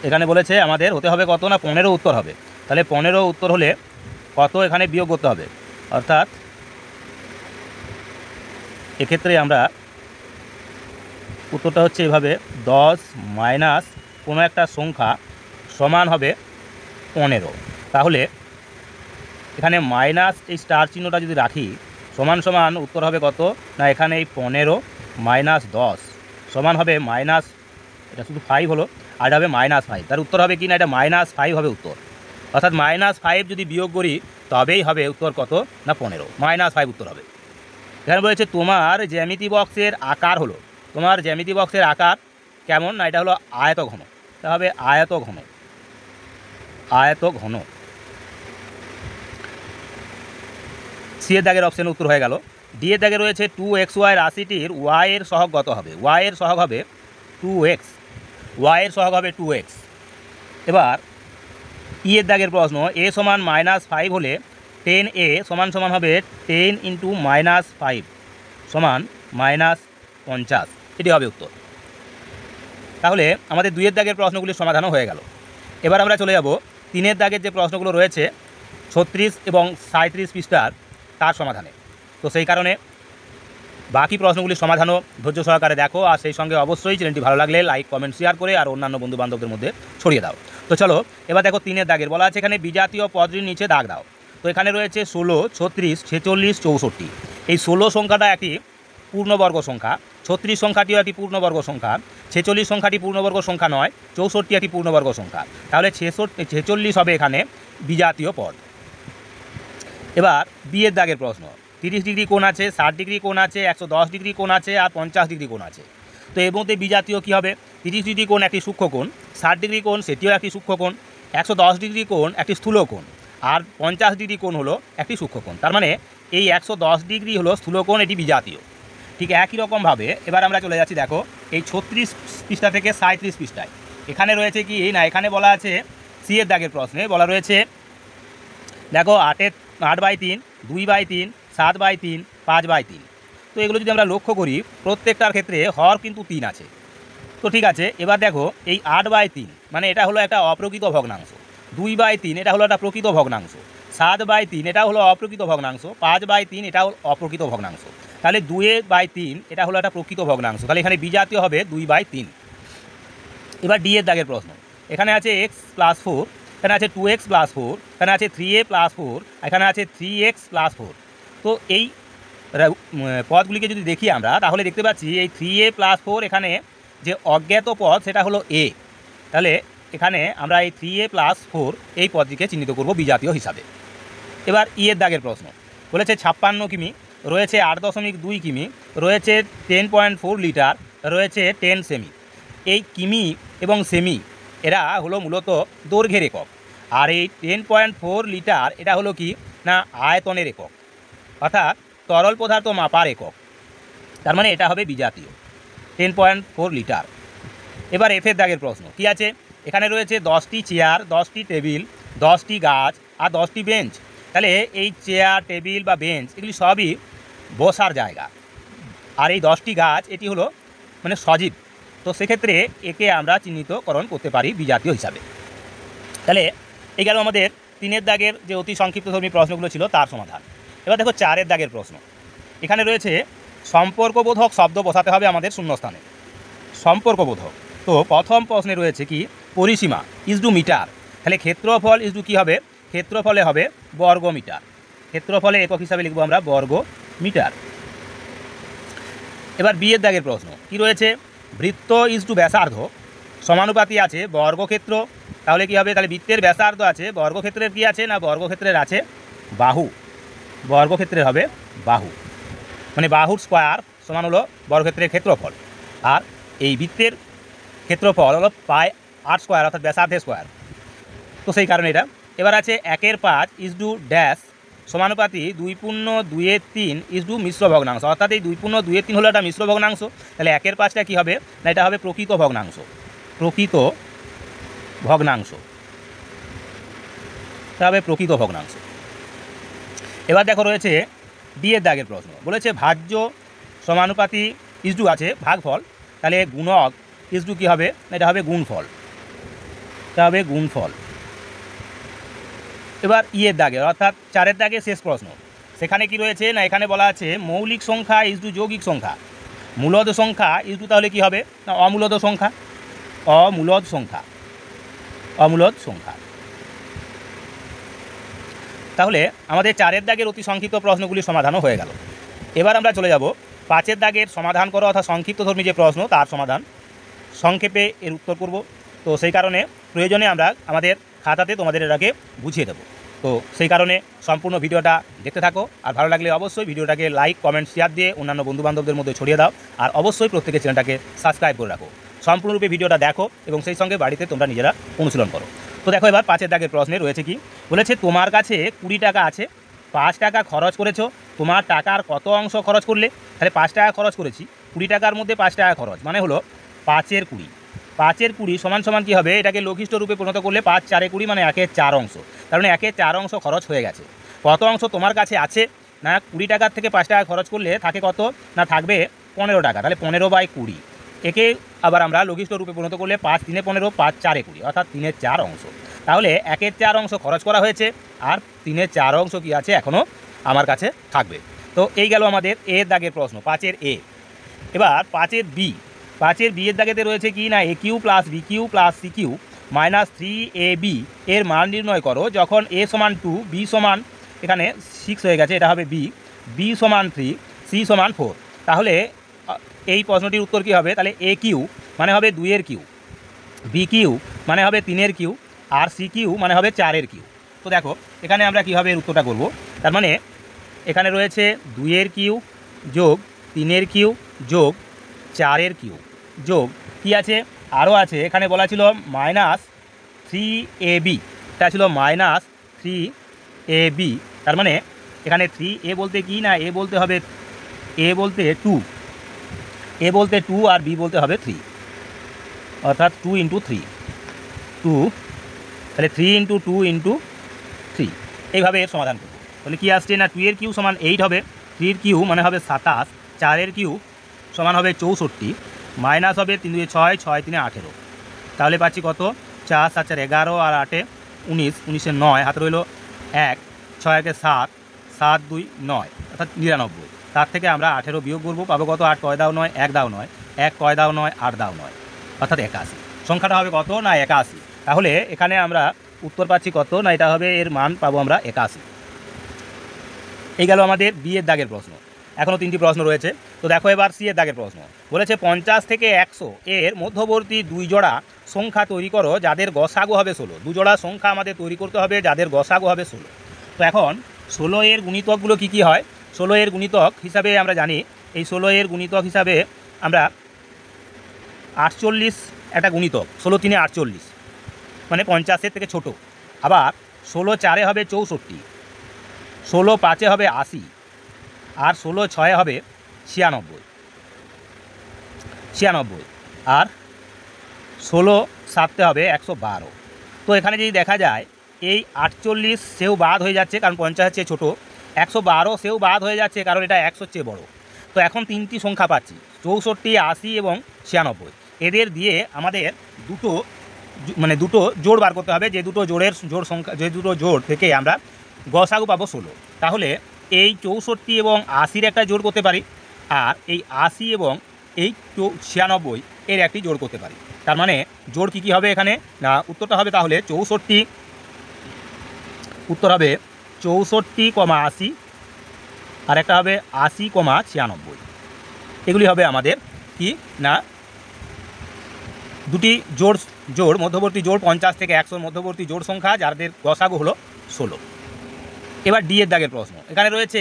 এখানে বলেছে আমাদের হতে হবে কত না 15 উত্তর হবে। তাহলে 15 উত্তর হলে কত এখানে বিয়োগ করতে হবে, অর্থাৎ এক্ষেত্রে আমরা উত্তরটা হচ্ছে এভাবে 10 মাইনাস কোনো একটা সংখ্যা সমান হবে 15। তাহলে এখানে মাইনাস এই স্টার চিহ্নটা যদি রাখি সমান সমান উত্তর হবে কত না, এখানে এই 15 মাইনাস 10 সমান হবে মাইনাস, এটা শুধু 5 হলো, আর এটা হবে -5। তার উত্তর হবে কি না, এটা -5 হবে উত্তর, অর্থাৎ -5 যদি বিয়োগ করি তবেই হবে উত্তর কত না 15, -5 উত্তর হবে। এখানে বলেছে তোমার জ্যামিতি বক্সের আকার হলো, তোমার জ্যামিতি বক্সের আকার কেমন না, এটা হলো আয়তঘন, তা হবে আয়তঘন, আয়তঘন। সি এর দাগের অপশানে উত্তর হয়ে গেল। ডি এর দাগে রয়েছে 2xy রাশিটির y এর সহগ কত হবে, y এর সহগ হবে 2x, y এর সহগ হবে 2x। এবার ই এর দাগের প্রশ্ন, a সমান -5 হলে 10a সমান সমান হবে 10 × -5 সমান -50, এটি হবে উত্তর। তাহলে আমাদের 2 এর দাগের প্রশ্নগুলির সমাধানও হয়ে গেল। এবার আমরা চলে যাব 3 এর দাগের যে প্রশ্নগুলো রয়েছে 36 এবং 37 পৃষ্ঠার তার সমাধানে। তো সেই কারণে বাকি প্রশ্নগুলির সমাধানও ধৈর্য সহকারে দেখো, আর সেই সঙ্গে অবশ্যই চ্যানেলটি ভালো লাগলে লাইক কমেন্ট শেয়ার করে আর অন্যান্য বন্ধুবান্ধবদের মধ্যে ছড়িয়ে দাও। তো চলো এবার দেখো 3 এর দাগের বলা আছে এখানে বিজাতীয় পদটির নিচে দাগ দাও। তো এখানে রয়েছে 16, 36, 46, 64। এই 16 সংখ্যাটা একটি পূর্ণবর্গ সংখ্যা, 36 সংখ্যাটিও একটি পূর্ণবর্গ সংখ্যা, 46 সংখ্যাটি পূর্ণবর্গ সংখ্যা নয়, 64 একটি পূর্ণবর্গ সংখ্যা, তাহলে 46 হবে এখানে বিজাতীয় পদ। এবার বি এর দাগের প্রশ্ন, 30 ডিগ্রি কোণ আছে, 60 ডিগ্রি কোণ আছে, 110 ডিগ্রি কোণ আছে আর 50 ডিগ্রি কোণ আছে। তো এর মধ্যে বিজাতীয় কী হবে, 30 ডিগ্রি কোণ একটি সূক্ষ্মকোণ, 60 ডিগ্রি কোণ সেটিও একটি সূক্ষ্মকোণ, 110 ডিগ্রি কোণ একটি স্থূলকোণ, আর 50 ডিগ্রি কোণ হলো একটি সূক্ষ্মকোণ। তার মানে এই 110 ডিগ্রি হলো স্থূলকোণ, এটি বিজাতীয়। ঠিক একই রকমভাবে এবার আমরা চলে যাচ্ছি দেখো এই 36 পৃষ্ঠা থেকে 37 পৃষ্ঠায়। এখানে রয়েছে কি না, এখানে বলা আছে সি এর দাগের প্রশ্নে বলা রয়েছে দেখো 8/3, 2/3, 7/3, 5/3। তো এগুলো যদি আমরা লক্ষ্য করি প্রত্যেকটার ক্ষেত্রে হর কিন্তু 3 আছে। তো ঠিক আছে, এবার দেখো এই 8/3 মানে এটা হলো একটা অপ্রকৃত ভগ্নাংশ, 2/3 এটা হলো একটা প্রকৃত ভগ্নাংশ, 7/3 এটা হলো অপ্রকৃত ভগ্নাংশ, 5/3 এটাও অপ্রকৃত ভগ্নাংশ। তাহলে 2/3 এটা হলো একটা প্রকৃত ভগ্নাংশ, তাহলে এখানে বিজাতীয় হবে 2/3। এবার ডি এর দাগের প্রশ্ন, এখানে আছে x + 4, এখানে আছে 2x + 4, এখানে আছে 3a + 4, এখানে আছে 3x + 4। তো এই পদগুলিকে যদি দেখি আমরা তাহলে দেখতে পাচ্ছি এই 3a + 4 এখানে যে অজ্ঞাত পদ সেটা হলো a, তাহলে এখানে আমরা এই 3a + 4 এই পদটিকে চিহ্নিত করব বিজাতীয় হিসাবে। এবার ই এর দাগের প্রশ্ন বলেছে 56 কিমি, রয়েছে 8.2 কিমি, রয়েছে 10.4 লিটার, রয়েছে 10 সেমি। এই কিমি এবং সেমি এরা হলো মূলত দৈর্ঘ্যের একক, আর এই 10.4 লিটার এটা হলো কি না আয়তনের একক, অর্থাৎ তরল পদার্থ মাপার একক। তার মানে এটা হবে বিজাতীয় 10.4 লিটার। এবার এফের দাগের প্রশ্ন কি আছে, এখানে রয়েছে 10টি চেয়ার, 10টি টেবিল, 10টি গাছ আর 10টি বেঞ্চ। তাহলে এই চেয়ার, টেবিল বা বেঞ্চ এগুলি সবই বসার জায়গা, আর এই 10টি গাছ এটি হলো মানে সজীব। তো সেক্ষেত্রে একে আমরা চিহ্নিতকরণ করতে পারি বিজাতীয় হিসাবে। তাহলে এই গেল আমাদের 3 এর দাগের যে অতি সংক্ষিপ্তধর্মী প্রশ্নগুলো ছিল তার সমাধান। এবার দেখো 4 এর দাগের প্রশ্ন, এখানে রয়েছে সম্পর্কবোধক শব্দ বসাতে হবে আমাদের শূন্যস্থানে, সম্পর্কবোধক। তো প্রথম প্রশ্নে রয়েছে কি পরিসীমা = মিটার, তাহলে ক্ষেত্রফল = কী হবে, ক্ষেত্রফলে হবে বর্গমিটার, ক্ষেত্রফলে একক হিসাবে লিখব আমরা বর্গ মিটার। এবার বি এর দাগের প্রশ্ন কি রয়েছে, বৃত্ত = ব্যাসার্ধ সমানুপাতি আছে বর্গক্ষেত্র, তাহলে কি হবে, তাহলে বৃত্তের ব্যাসার্ধ আছে, বর্গক্ষেত্রের কি আছে না বর্গক্ষেত্রের আছে বাহু, বর্গক্ষেত্রের হবে বাহু, মানে বাহুর স্কোয়ার সমান হলো বর্গক্ষেত্রের ক্ষেত্রফল, আর এই বৃত্তের ক্ষেত্রফল হলো πr² অর্থাৎ ব্যাসার্ধের স্কোয়ার। তো সেই কারণে এটা। এবার আছে 1/5 = ড্যাশ সমানুপাতি 2/2/3 মিশ্র ভগ্নাংশ, অর্থাৎ এই 2/2/3 হলো একটা মিশ্র ভগ্নাংশ। তাহলে 1/5টা কী হবে না, এটা হবে প্রকৃত ভগ্নাংশ, প্রকৃত ভগ্নাংশ, এটা হবে প্রকৃত ভগ্নাংশ। এবার দেখো রয়েছে ডি এর দাগের প্রশ্ন, বলেছে ভাজ্য সমানুপাতি ইসডু আছে ভাগফল, তাহলে গুণক ইসডু কী হবে, এটা হবে গুণফল, এটা হবে গুণফল। এবার ইয়ের দাগে অর্থাৎ 4 দাগে শেষ প্রশ্ন, সেখানে কি রয়েছে না, এখানে বলা আছে মৌলিক সংখ্যা ইসডু যৌগিক সংখ্যা, মূলদ সংখ্যা ইসডু তাহলে কি হবে না অমূলদ সংখ্যা, অমূলদ সংখ্যা, অমূলদ সংখ্যা। তাহলে আমাদের 4 দাগের অতি সংক্ষিপ্ত প্রশ্নগুলি সমাধানও হয়ে গেল। এবার আমরা চলে যাব 5 দাগের সমাধান করো, অর্থাৎ সংক্ষিপ্তধর্মী যে প্রশ্ন তার সমাধান, সংক্ষেপে এর উত্তর করব। তো সেই কারণে প্রয়োজনে আমরা আমাদের খাতাতে তোমাদের এটাকে বুঝিয়ে দেবো। তো সেই কারণে সম্পূর্ণ ভিডিওটা দেখতে থাকো, আর ভালো লাগলে অবশ্যই ভিডিওটাকে লাইক কমেন্ট শেয়ার দিয়ে অন্যান্য বন্ধুবান্ধবদের মধ্যে ছড়িয়ে দাও, আর অবশ্যই প্রত্যেকের চ্যানেলটাকে সাবস্ক্রাইব করে রাখো। সম্পূর্ণরূপে ভিডিওটা দেখো এবং সেই সঙ্গে বাড়িতে তোমরা নিজেরা অনুশীলন করো। তো দেখো এবার 5 দাগের প্রশ্নে রয়েছে কি, বলেছে তোমার কাছে 20 টাকা আছে, 5 টাকা খরচ করেছো, তোমার টাকার কত অংশ খরচ করলে? তাহলে 5 টাকা খরচ করেছি, 20 টাকার মধ্যে 5 টাকা খরচ, মানে হলো 5-এর 20, 5-এর 20 সমান সমান কী হবে, এটাকে লঘিষ্ঠ রূপে পরিণত করলে 5-4-এ 20 মানে 1/4 অংশ, তার মানে 1/4 অংশ খরচ হয়ে গেছে। কত অংশ তোমার কাছে আছে না, 20 টাকার থেকে 5 টাকা খরচ করলে থাকে কত না, থাকবে 15 টাকা, তাহলে 15/20। একে আবার আমরা লঘিষ্ঠ রূপে পরিণত করলে 5-3-এ 15, 5-4-এ 20, অর্থাৎ 3/4 অংশ। তাহলে 1/4 অংশ খরচ করা হয়েছে, আর 3/4 অংশ কি আছে এখনও আমার কাছে থাকবে। তো এই গেল আমাদের এ দাগের প্রশ্ন, 5-এর এ। এবার 5-এর বি, 5-এর বি এর দাগেতে রয়েছে কি না, AQ + BQ + CQ - 3AB এর মান নির্ণয় করো যখন A = 2, B সমান এখানে 6 হয়ে গেছে, এটা হবে বি, B = 3, C = 4। তাহলে এই প্রশ্নটির উত্তর কী হবে, তাহলে AQ মানে হবে 2-এর কিউ, BQ মানে হবে 3-এর কিউ, আর CQ মানে হবে 4-এর কিউ। তো দেখো এখানে আমরা কীভাবে এর উত্তরটা করব, তার মানে এখানে রয়েছে 2-এর কিউ যোগ 3-এর কিউ যোগ 4-এর কিউ যোগ কী আছে আরও আছে, এখানে বলা ছিল -3AB, এটা ছিল -3AB, তার মানে এখানে 3A বলতে কি না, A বলতে হবে, A বলতে 2, A বলতে 2 আর B বলতে হবে 3, অর্থাৎ 2 × 3, 2, তাহলে 3 × 2 × 3, এইভাবে এর সমাধান করব। তাহলে কী আসছে না, 2-এর কিউ সমান 8 হবে, 3-এর কিউ মানে হবে 27, 4-এর কিউ সমান হবে 64, মাইনাস হবে 3-2 6, 6-3 18, তাহলে পাচ্ছি কত 4 7 4 11 আর 8 19, 19-এ 9, হাতে রইল 1, 6-1-এ 7, 7 2 9, অর্থাৎ 99। তার থেকে আমরা 18 বিয়োগ করবো, পাবো কত 8 কয় দাও 9, 1 দাও 9, 1 কয় দাও 9, 8 দাও 9, অর্থাৎ 81। সংখ্যাটা হবে কত না 81। তাহলে এখানে আমরা উত্তর পাচ্ছি কত না, এটা হবে এর মান পাবো আমরা 81। এই গেল আমাদের বি এর দাগের প্রশ্ন। এখনও 3টি প্রশ্ন রয়েছে। তো দেখো এবার সি এর দাগের প্রশ্ন, বলেছে 50 থেকে 100 এর মধ্যবর্তী 2 জোড়া সংখ্যা তৈরি করো যাদের গসাগু হবে 16। 2 জোড়া সংখ্যা আমাদের তৈরি করতে হবে যাদের গসাগু হবে 16। তো এখন 16 এর গুণিতকগুলো কী কী হয়, 16 এর গুণিতক হিসাবে আমরা জানি, এই 16 এর গুণিতক হিসাবে আমরা 48 একটা গুণিতক, 16 3 48 মানে 50-এর থেকে ছোট। আবার 16 4-এ হবে 64, 16 5-এ হবে 80, আর 16 6-এ হবে 96, আর 16 7-তে হবে 112। তো এখানে যদি দেখা যায় এই 48 সেও বাদ হয়ে যাচ্ছে কারণ 50-এর চেয়ে ছোটো, 112 সেও বাদ হয়ে যাচ্ছে কারণ এটা 100-র চেয়ে বড়ো। তো এখন 3টি সংখ্যা পাচ্ছি 64, 80 এবং 96। এদের দিয়ে আমাদের দুটো জোড় বার করতে হবে, যে দুটো জোড়ের জোড় সংখ্যা, যে দুটো জোড় থেকে আমরা গসাগু পাবো 16। তাহলে এই 64 এবং 80-র একটা জোড় করতে পারি, আর এই 80 এবং এই 96 এর একটি জোড় করতে পারি। তার মানে জোড় কী কী হবে এখানে না, উত্তরটা হবে তাহলে 64, উত্তর হবে 64, 80, আর একটা হবে 80, 96। এগুলি হবে আমাদের কি না দুটি জোড় মধ্যবর্তী জোড় 50 থেকে 100-র মধ্যবর্তী জোড় সংখ্যা যাদের গসাগু হলো 16। এবার ডি এর দাগের প্রশ্ন, এখানে রয়েছে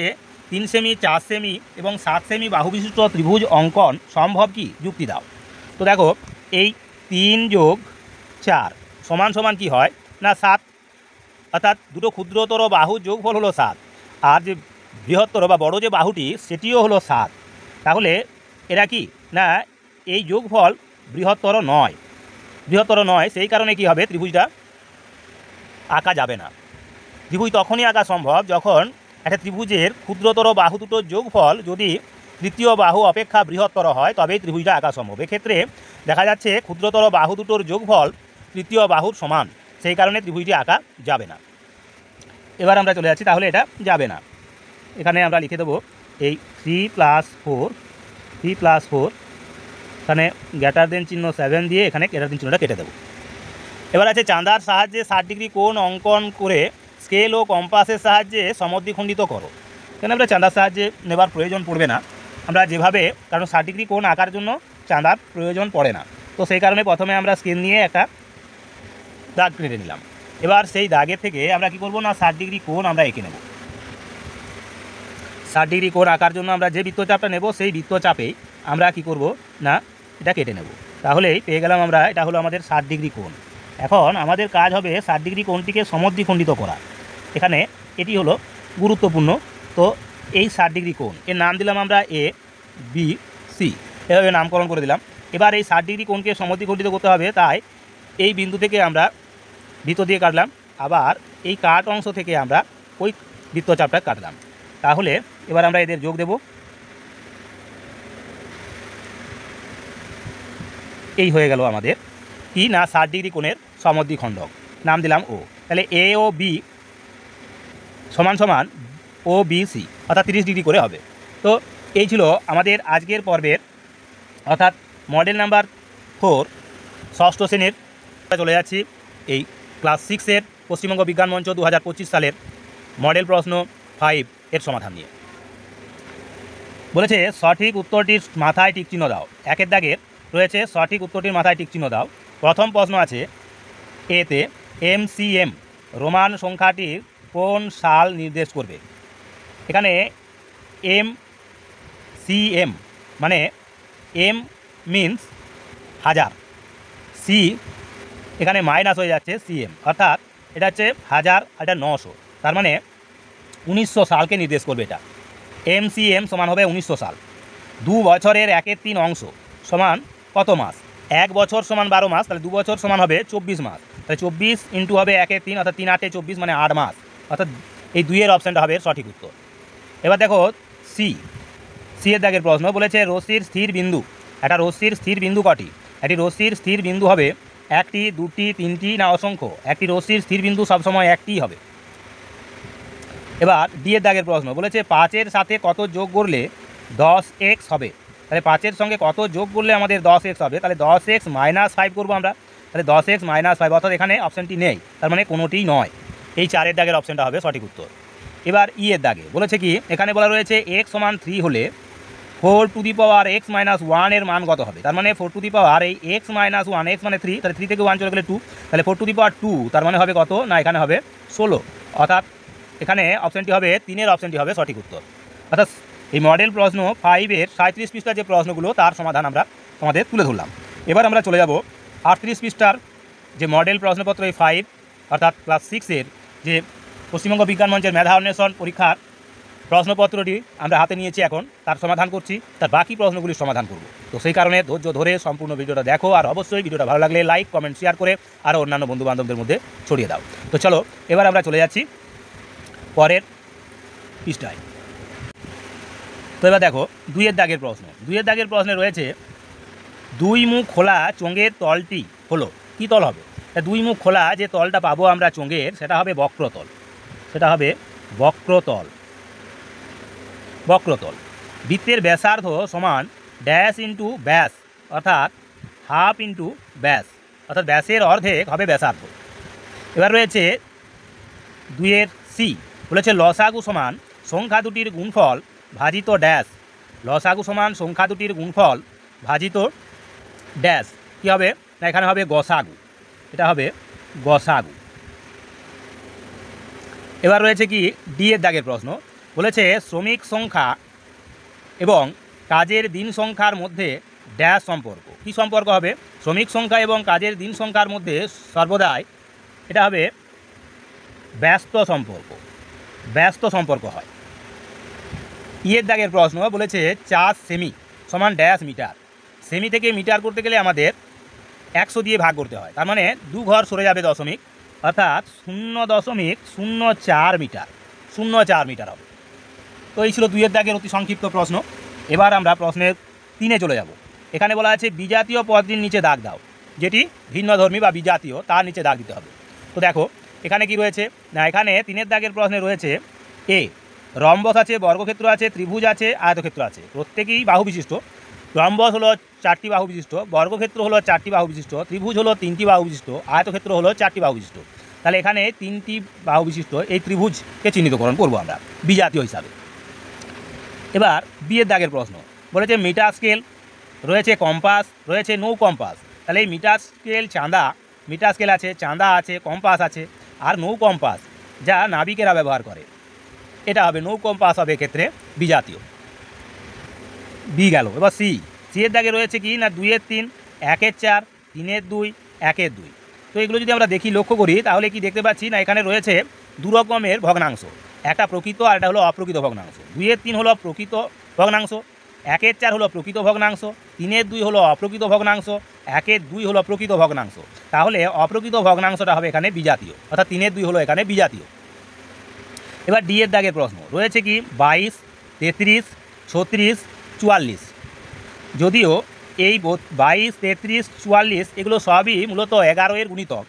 3 সেমি, 4 সেমি এবং 7 সেমি বাহুবিশিষ্ট ত্রিভুজ অঙ্কন সম্ভব কি, যুক্তি দাও। তো দেখো এই 3 যোগ 4 সমান সমান কি হয় না 7, অর্থাৎ দুটো ক্ষুদ্রতর বাহুর যোগফল হলো 7, আর যে বৃহত্তর বা বড় যে বাহুটি সেটিও হলো 7। তাহলে এরা কি না এই যোগফল বৃহত্তর নয়, বৃহত্তর নয়। সেই কারণে কি হবে, ত্রিভুজটা আঁকা যাবে না। ত্রিভুজ তখনই আঁকা সম্ভব যখন একটা ত্রিভুজের ক্ষুদ্রতর বাহু দুটোর যোগফল যদি তৃতীয় বাহু অপেক্ষা বৃহত্তর হয়, তবেই ত্রিভুজটা আঁকা সম্ভব। এক্ষেত্রে দেখা যাচ্ছে ক্ষুদ্রতর বাহু দুটোর যোগফল তৃতীয় বাহুর সমান, সেই কারণে ত্রিভুজটি আঁকা যাবে না। এবার আমরা চলে যাচ্ছি, তাহলে এটা যাবে না। এখানে আমরা লিখে দেবো এই 3+4 এখানে গ্রেটার দেন চিহ্ন 7 দিয়ে এখানে গ্রেটার দেন চিহ্নটা কেটে দেবো। এবার আছে চাঁদার সাহায্যে 60 ডিগ্রি কোণ অঙ্কন করে স্কেল ও কম্পাসের সাহায্যে সমদ্বিখণ্ডিত করো। এখানে আমরা চাঁদার সাহায্যে নেবার প্রয়োজন পড়বে না, আমরা যেভাবে, কারণ 60 ডিগ্রি কোণ আঁকার জন্য চাঁদার প্রয়োজন পড়ে না। তো সেই কারণে প্রথমে আমরা স্কেল নিয়ে একটা দাগ কেটে নিলাম। এবার সেই দাগের থেকে আমরা কি করব না 60 ডিগ্রি কোণ আমরা এঁকে নেব। 60 ডিগ্রি কোণ আঁকার জন্য আমরা যে বৃত্তচাপটা নেব সেই বৃত্তচাপেই আমরা কি করব না এটা কেটে নেব। তাহলেই পেয়ে গেলাম আমরা, এটা হলো আমাদের 60 ডিগ্রি কোণ। এখন আমাদের কাজ হবে 60 ডিগ্রি কোণটিকে সমদ্বিখণ্ডিত করা। এখানে এটি হলো গুরুত্বপূর্ণ। তো এই 60 ডিগ্রি কোণ এর নাম দিলাম আমরা এ বি সি, এভাবে নামকরণ করে দিলাম। এবার এই 60 ডিগ্রি কোণকে সমদ্বিখণ্ডিত করতে হবে, তাই এই বিন্দু থেকে আমরা বৃত্ত দিয়ে কাটলাম, আবার এই কাট অংশ থেকে আমরা ওই বৃত্তচাপটা কাটলাম। তাহলে এবার আমরা এদের যোগ দেব। এই হয়ে গেল আমাদের কি না 60 ডিগ্রি কোণের সমদ্বিখণ্ডক, নাম দিলাম ও। তাহলে এ ও বি সমান সমান ও বি সি, অর্থাৎ 30 ডিগ্রি করে হবে। তো এই ছিল আমাদের আজকের পর্বের, অর্থাৎ মডেল নাম্বার 4 ষষ্ঠ শ্রেণীর। চলে যাচ্ছি এই ক্লাস 6-এর পশ্চিমবঙ্গ বিজ্ঞান মঞ্চ 2025 সালের মডেল প্রশ্ন 5 এর সমাধান নিয়ে। বলেছে সঠিক উত্তরটির মাথায় টিকচিহ্ন দাও। একের দাগের রয়েছে সঠিক উত্তরটির মাথায় টিকচিহ্ন দাও। প্রথম প্রশ্ন আছে এতে MCM রোমান সংখ্যাটির কোন সাল নির্দেশ করবে। এখানে MCM মানে M মিন্স হাজার, সি এখানে মাইনাস হয়ে যাচ্ছে CM, অর্থাৎ এটা হচ্ছে 1000, এটা 900, তার মানে 1900 সালকে নির্দেশ করবে। এটা MCM সমান হবে 1900 সাল। 2 বছরের 1/3 অংশ সমান কত মাস? 1 বছর সমান 12 মাস, তাহলে 2 বছর সমান হবে 24 মাস। তাহলে 24 ইন্টু হবে 1/3, অর্থাৎ 3 8 24 মানে 8 মাস, অর্থাৎ এই 2 এর অপশানটা হবে সঠিক উত্তর। এবার দেখো সি এর দাগের প্রশ্ন বলেছে রশ্মির স্থির বিন্দু। একটা রশ্মির স্থির বিন্দু কটি? একটি রশ্মির স্থির বিন্দু হবে 1টি, 2টি, 3টি না অসংখ্য? একটি রশ্মির স্থির বিন্দু সবসময় 1টিই হবে। এবার ডি এর দাগের প্রশ্ন বলেছে 5-এর সাথে কত যোগ করলে 10x হবে। তাহলে 5-এর সঙ্গে কত যোগ করলে আমাদের 10x হবে? তাহলে 10x - 5 করবো আমরা। তাহলে 10x - 5, অর্থাৎ এখানে অপশানটি নেই, তার মানে কোনোটিই নয়। এই 4-এর দাগের অপশানটা হবে সঠিক উত্তর। এবার ই এর দাগে বলেছে কি, এখানে বলা রয়েছে x সমান 3 হলে 4x - 1 এর মান কত হবে? তার মানে 4 এই x - 1, x মানে 3, তাহলে 3 থেকে 1 চলে গেলে 2, তাহলে 4 তার মানে হবে কত না এখানে হবে 16, অর্থাৎ এখানে অপশানটি হবে 3-এর অপশানটি হবে সঠিক উত্তর। অর্থাৎ এই মডেল প্রশ্ন 5-এর 37 পৃষ্ঠার যে প্রশ্নগুলো তার সমাধান আমরা তোমাদের তুলে ধরলাম। এবার আমরা চলে যাব 38 পৃষ্ঠার যে মডেল প্রশ্নপত্র এই 5 অর্থাৎ ক্লাস 6-এর যে পশ্চিমবঙ্গ বিজ্ঞান মঞ্চের মেধা অন্বেষণ পরীক্ষার প্রশ্নপত্রটি আমরা হাতে নিয়েছি, এখন তার সমাধান করছি, তার বাকি প্রশ্নগুলির সমাধান করব। তো সেই কারণে ধৈর্য ধরে সম্পূর্ণ ভিডিওটা দেখো, আর অবশ্যই ভিডিওটা ভালো লাগলে লাইক কমেন্ট শেয়ার করে আরও অন্যান্য বন্ধুবান্ধবদের মধ্যে ছড়িয়ে দাও। তো চলো এবার আমরা চলে যাচ্ছি পরের পৃষ্ঠায়। তো এবার দেখো 2-এর দাগের প্রশ্ন। 2-এর দাগের প্রশ্নে রয়েছে 2 মুখ খোলা চোঙের তলটি হলো কী তল হবে? 2 মুখ খোলা যে তলটা পাবো আমরা চোঙের, সেটা হবে বক্রতল। সেটা হবে বক্রতল। বক্রতল। বৃত্তের ব্যাসার্ধ সমান ড্যাশ ইন্টু ব্যাস, অর্থাৎ হাফ ইন্টু ব্যাস, অর্থাৎ ব্যাসের অর্ধেক হবে ব্যাসার্ধ। এবার রয়েছে 2-এর সি বলেছে লসাগু সমান সংখ্যা দুটির গুণফল ভাজিত ড্যাশ। লসাগু সমান সংখ্যা দুটির গুণফল ভাজিত ড্যাশ কী হবে না এখানে হবে গসাগু, এটা হবে গসাগু। এবার রয়েছে কি ডি এর দাগের প্রশ্ন বলেছে শ্রমিক সংখ্যা এবং কাজের দিন সংখ্যার মধ্যে ড্যাশ সম্পর্ক। কী সম্পর্ক হবে? শ্রমিক সংখ্যা এবং কাজের দিন সংখ্যার মধ্যে সর্বদাই এটা হবে ব্যস্ত সম্পর্ক। ব্যস্ত সম্পর্ক হয়। ইয়ের দাগের প্রশ্ন বলেছে 4 সেমি সমান ড্যাশ মিটার। সেমি থেকে মিটার করতে গেলে আমাদের 100 দিয়ে ভাগ করতে হয়, তার মানে 2 ঘর সরে যাবে দশমিক, অর্থাৎ 0.04 মিটার, 0.4 মিটার হবে। তো এই ছিল 2 দাগের অতি সংক্ষিপ্ত প্রশ্ন। এবার আমরা প্রশ্নের 3-এ চলে যাব। এখানে বলা আছে বিজাতীয় পদটির নিচে দাগ দাও, যেটি ভিন্নধর্মী বা বিজাতীয় তার নিচে দাগ দিতে হবে। তো দেখো এখানে কি রয়েছে না, এখানে 3-এর দাগের প্রশ্নে রয়েছে এ রম্বস আছে, বর্গক্ষেত্র আছে, ত্রিভুজ আছে, আয়তক্ষেত্র আছে, প্রত্যেকেই বাহু বিশিষ্ট। রম্বস হলো 4টি বাহু বিশিষ্ট, বর্গক্ষেত্র হলো 4টি বাহু বিশিষ্ট, ত্রিভুজ হলো 3টি বাহু বিশিষ্ট, আয়তক্ষেত্র হলো 4টি বাহু বিশিষ্ট। তাহলে এখানে 3টি বাহু বিশিষ্ট এই ত্রিভুজকে চিহ্নিতকরণ করবো আমরা বিজাতীয় হিসাবে। এবার বিয়ের দাগের প্রশ্ন বলেছে মিটার স্কেল রয়েছে, কম্পাস রয়েছে, নৌ কম্পাস। তাহলে এই মিটার স্কেল চাঁদা, মিটার স্কেল আছে, চাঁদা আছে, কম্পাস আছে, আর নৌ কম্পাস যা নাবিকেরা ব্যবহার করে, এটা হবে নৌ কম্পাস হবে ক্ষেত্রে বিজাতীয়। বি গেল। এবার সি, সি এর দাগে রয়েছে কি না 2-এর 3, 1-এর 4, 3-এর 2, 1-এর 2। তো এগুলো যদি আমরা দেখি লক্ষ্য করি তাহলে কি দেখতে পাচ্ছি না, এখানে রয়েছে দু রকমের ভগ্নাংশ, একটা প্রকৃত আর একটা হলো অপ্রকৃত ভগ্নাংশ। 2-এর 3 হলো প্রকৃত ভগ্নাংশ, 1-এর 4 হলো প্রকৃত ভগ্নাংশ, 3-এর 2 হলো অপ্রকৃত ভগ্নাংশ, 1-এর 2 হলো প্রকৃত ভগ্নাংশ। তাহলে অপ্রকৃত ভগ্নাংশটা হবে এখানে বিজাতীয়, অর্থাৎ 3-এর 2 হলো এখানে বিজাতীয়। এবার ডি এর দাগের প্রশ্ন রয়েছে কি 22, 33, 36, 44। যদিও এই 22, 33, 44 এগুলো সবই মূলত 11-এর গুণিতক,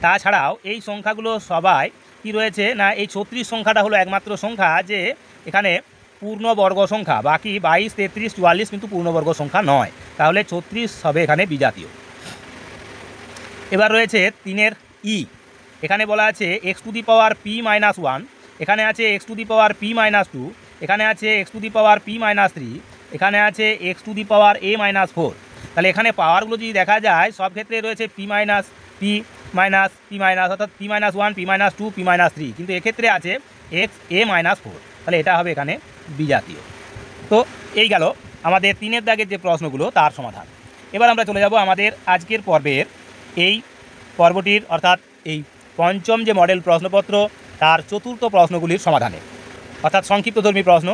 তাছাড়াও এই সংখ্যাগুলো সবাই কি রয়েছে না, এই 36 সংখ্যাটা হলো একমাত্র সংখ্যা যে এখানে পূর্ণবর্গ সংখ্যা, বাকি 22, 33, 44 কিন্তু পূর্ণবর্গ সংখ্যা নয়, তাহলে 36 হবে এখানে বিজাতীয়। এবার রয়েছে 3-এর ই, এখানে বলা আছে x to the power p-1, এখানে আছে x to the power p-2, এখানে আছে x to the power p-3, এখানে আছে x to the power a-4। তাহলে এখানে পাওয়ারগুলো যদি দেখা যায় সব ক্ষেত্রে রয়েছে p অর্থাৎ p-1, p-2, p-3, কিন্তু এক্ষেত্রে আছে x a-4, তাহলে এটা হবে এখানে বিজাতীয়। তো এই গেল আমাদের 3-এর দাগের যে প্রশ্নগুলো তার সমাধান। এবার আমরা চলে যাব আমাদের আজকের পর্বের এই পর্বটির অর্থাৎ এই পঞ্চম যে মডেল প্রশ্নপত্র তার চতুর্থ প্রশ্নগুলির সমাধানে, অর্থাৎ সংক্ষিপ্তধর্মী প্রশ্ন,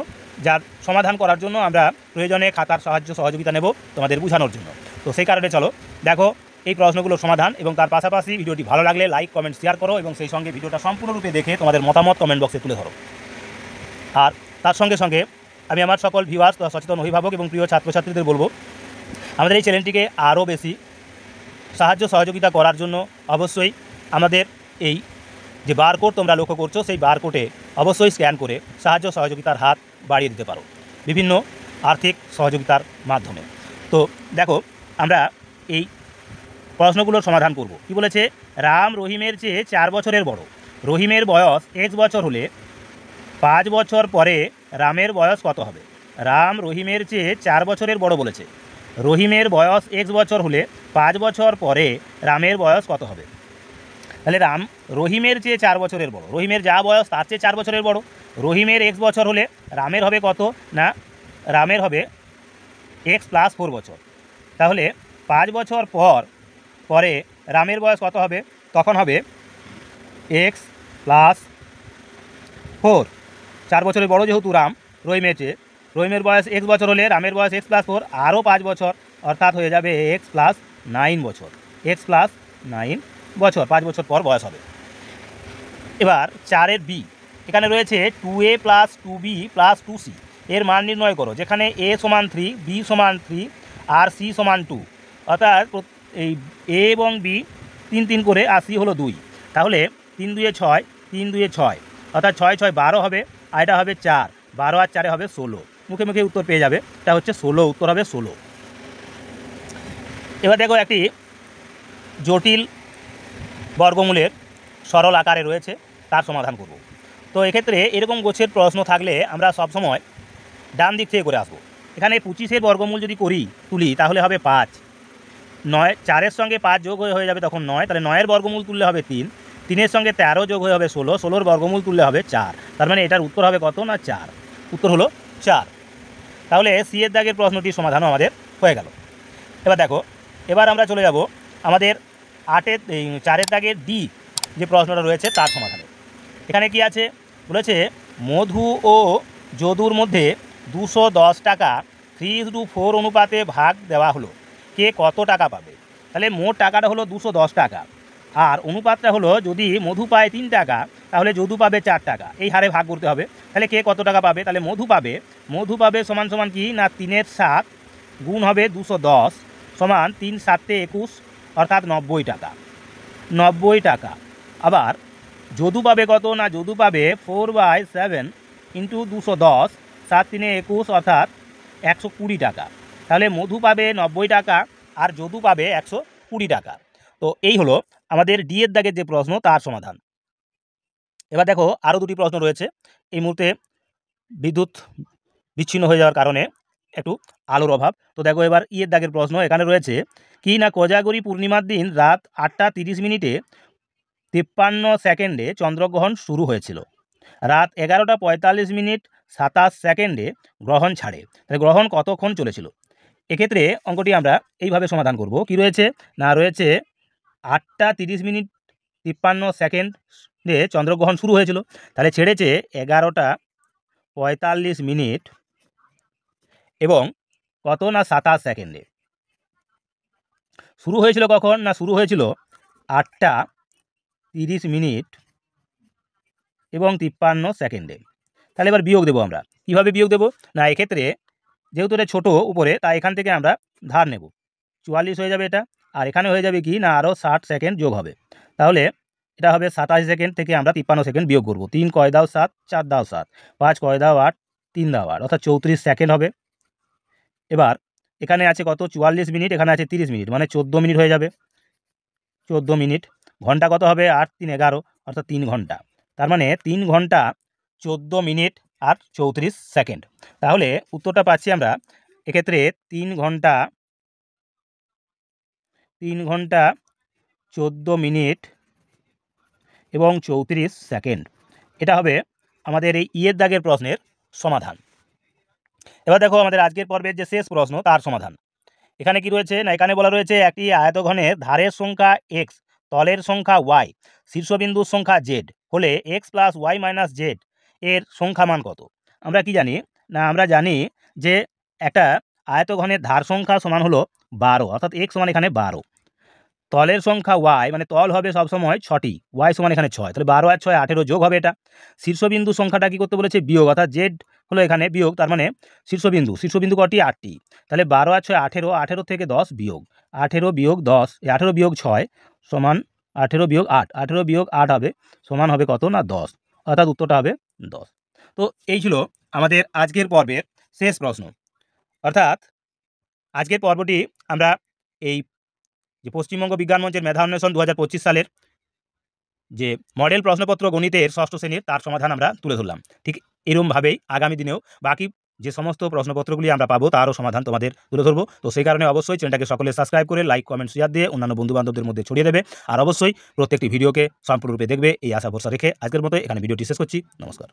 যার সমাধান করার জন্য আমরা প্রয়োজনে খাতার সাহায্য সহযোগিতা নেব তোমাদের বোঝানোর জন্য। তো সেই কারণে চলো দেখো এই প্রশ্নগুলোর সমাধান, এবং তার পাশাপাশি ভিডিওটি ভালো লাগলে লাইক, কমেন্ট, শেয়ার করো, এবং সেই সঙ্গে ভিডিওটা সম্পূর্ণরূপে দেখে তোমাদের মতামত কমেন্ট বক্সে তুলে ধরো। আর তার সঙ্গে সঙ্গে আমি আমার সকল ভিউয়ার্স, সচেতন অভিভাবক এবং প্রিয় ছাত্রছাত্রীদের বলবো, আমাদের এই চ্যানেলটিকে আরও বেশি সাহায্য সহযোগিতা করার জন্য অবশ্যই আমাদের এই যে বারকোড তোমরা লক্ষ্য করছো সেই বারকোডে অবশ্যই স্ক্যান করে সাহায্য সহযোগিতার হাত বাড়িয়ে দিতে পারো বিভিন্ন আর্থিক সহযোগিতার মাধ্যমে। তো দেখো আমরা এই প্রশ্নগুলোর সমাধান করব। কি বলেছে, রাম রহিমের চেয়ে 4 বছরের বড়, রহিমের বয়স x বছর হলে 5 বছর পরে রামের বয়স কত হবে? রাম রহিমের চেয়ে 4 বছরের বড় বলেছে, রহিমের বয়স x বছর হলে 5 বছর পরে রামের বয়স কত হবে? তাহলে রাম রহিমের চেয়ে 4 বছরের বড়, রহিমের যা বয়স তার চেয়ে 4 বছরের বড়, রহিমের x বছর হলে রামের হবে কত না, রামের হবে x + 4 বছর। তাহলে 5 বছর পরে রামের বয়স কত হবে? তখন হবে x + 4। 4 বছরের বড় যেহেতু রাম রহিমের চেয়ে, রহিমের বয়স x বছর হলে রামের বয়স x + 4 আরও 5 বছর, অর্থাৎ হয়ে যাবে x + 9 বছর, x + 9 বছর, 5 বছর পর বয়স হবে। এবার 4-এর বি, এখানে রয়েছে 2a + 2b + 2c এর মান নির্ণয় করো, যেখানে a = 3, b = 3 আর c = 2, অর্থাৎ এই a এবং b 3 3 করে আর c হলো 2। তাহলে 3 2 6, 3 2 6, অর্থাৎ 6 6 12 হবে, আর এটা হবে 4, 12 আর 4 হবে 16, মুখে মুখে উত্তর পেয়ে যাবে, এটা হচ্ছে 16, উত্তর হবে 16। এবার দেখো একটি জটিল বর্গমূলের সরল আকারে রয়েছে, তার সমাধান করব। তো এক্ষেত্রে এরকম গোছের প্রশ্ন থাকলে আমরা সবসময় ডান দিক থেকে করে আসবো। এখানে 25-এর বর্গমূল যদি তুলি তাহলে হবে 5, 9, 4-এর সঙ্গে 5 যোগ হয়ে যাবে তখন 9, তাহলে 9-এর বর্গমূল তুললে হবে 3, 3-এর সঙ্গে 13 যোগ হয়ে হবে 16, 16-এর বর্গমূল তুললে হবে 4, তার মানে এটার উত্তর হবে কত না 4, উত্তর হলো 4। তাহলে সি এর দাগের প্রশ্নটির সমাধানও আমাদের হয়ে গেল। এবার দেখো, এবার আমরা চলে যাব আমাদের 4-এর দাগের ডি যে প্রশ্নটা রয়েছে তার সমাধানে। এখানে কি আছে বলেছে মধু ও যদুর মধ্যে 210 টাকা 3:4 অনুপাতে ভাগ দেওয়া হলো, কে কত টাকা পাবে? তাহলে মোট টাকাটা হলো 210 টাকা, আর অনুপাতটা হলো যদি মধু পায় 3 টাকা তাহলে যদু পাবে 4 টাকা, এই হারে ভাগ করতে হবে। তাহলে কে কত টাকা পাবে? তাহলে মধু পাবে সমান সমান কি না 3 × 7 গুণ হবে 210 সমান 3 × 7 = 21 অর্থাৎ 90 টাকা। 90 টাকা। আবার যদু পাবে কত? না যদু পাবে 4/7 × 210, 7 × 3 = 21 অর্থাৎ 120 টাকা। তাহলে মধু পাবে 90 টাকা আর যদু পাবে 120 টাকা। তো এই হলো আমাদের ডি এর দাগের যে প্রশ্ন তার সমাধান। এবার দেখো আরও দুটি প্রশ্ন রয়েছে। এই মুহূর্তে বিদ্যুৎ বিচ্ছিন্ন হয়ে যাওয়ার কারণে একটু আলোর অভাব। তো দেখো এবার ই এর দাগের প্রশ্ন এখানে রয়েছে কি না কোজাগরী পূর্ণিমার দিন রাত 8:30 53 সেকেন্ডে চন্দ্রগ্রহণ শুরু হয়েছিল, রাত 11:45 27 গ্রহণ ছাড়ে, তাহলে গ্রহণ কতক্ষণ চলেছিল? এক্ষেত্রে অঙ্কটি আমরা এইভাবে সমাধান করব। কি রয়েছে না রয়েছে 8:30 53 সেকেন্ডে চন্দ্রগ্রহণ শুরু হয়েছিল, তাহলে ছেড়েছে 11:45 এবং কত না 27 সেকেন্ডে। শুরু হয়েছিল কখন? না শুরু হয়েছিল 8:30 এবং 53 সেকেন্ডে। তাহলে এবার বিয়োগ দেবো আমরা। কীভাবে বিয়োগ দেবো? না এক্ষেত্রে যেহেতু এটা ছোটো উপরে, তাই এখান থেকে আমরা ধার নেব, 44 হয়ে যাবে এটা, আর এখানে হয়ে যাবে কি না আরও 60 সেকেন্ড যোগ হবে, তাহলে এটা হবে 27 সেকেন্ড থেকে আমরা 53 সেকেন্ড বিয়োগ করব। 3 × 7 4 × 7 5 × 8 3 × 8 অর্থাৎ 34 সেকেন্ড হবে। এবার এখানে আছে কত? 44 মিনিট, এখানে আছে 30 মিনিট, মানে 14 মিনিট হয়ে যাবে। 14 মিনিট। ঘন্টা কত হবে? 8 × 3 = 11 অর্থাৎ 3 ঘন্টা। তার মানে 3 ঘন্টা 14 মিনিট আর 34 সেকেন্ড। তাহলে উত্তরটা পাচ্ছি আমরা এক্ষেত্রে 3 ঘন্টা 14 মিনিট এবং 34 সেকেন্ড। এটা হবে আমাদের এই ইয়ের দাগের প্রশ্নের সমাধান। এবার দেখো আমাদের আজকের পর্বের যে শেষ প্রশ্ন তার সমাধান। এখানে কি রয়েছে না এখানে বলা রয়েছে একটি আয়তঘনের ধারের সংখ্যা x, তলের সংখ্যা y, শীর্ষবিন্দুর সংখ্যা z হলে x + y - z এর সংখ্যা মান কত? আমরা কি জানি না আমরা জানি যে একটা আয়তঘনের ধার সংখ্যা সমান হলো 12, অর্থাৎ x সমান এখানে 12। তলের সংখ্যা y মানে তল হবে সবসময় 6টি, y সমান এখানে 6, তাহলে 12 আর 6 18 যোগ হবে এটা। শীর্ষবিন্দু সংখ্যাটা কি করতে বলেছে? বিয়োগ, অর্থাৎ z হলো এখানে বিয়োগ, তার মানে শীর্ষবিন্দু কটি? 8টি, তাহলে 12 আর 6 18, 18 থেকে 10 বিয়োগ, 18 বিয়োগ 10 18 বিয়োগ 6 সমান 18 বিয়োগ 8, 18 বিয়োগ 8 হবে সমান হবে কত না 10, অর্থাৎ উত্তরটা হবে 10। তো এই ছিল আমাদের আজকের পর্বের শেষ প্রশ্ন। অর্থাৎ আজকের পর্বটি আমরা এই যে পশ্চিমবঙ্গ বিজ্ঞান মঞ্চের মেধা অন্বেষণ 2025 সালের যে মডেল প্রশ্নপত্র গণিতের 6ষ্ঠ শ্রেণীর তার সমাধান আমরা তুলে ধরলাম। ঠিক এরকমভাবেই আগামী দিনেও বাকি যে সমস্ত প্রশ্নপত্রগুলি আমরা পাবো তারও সমাধান তোমাদের তুলে ধরবো। তো সেই কারণে অবশ্যই চ্যানেলটাকে সকলে সাবস্ক্রাইব করে লাইক কমেন্ট শেয়ার দিয়ে অন্যান্য বন্ধুবান্ধবদের মধ্যে ছড়িয়ে দেবে, আর অবশ্যই প্রত্যেকটি ভিডিওকে সম্পূর্ণরূপে দেখবে এই আশা ভরসা রেখে আজকের মতো এখানে ভিডিওটি শেষ করছি। নমস্কার।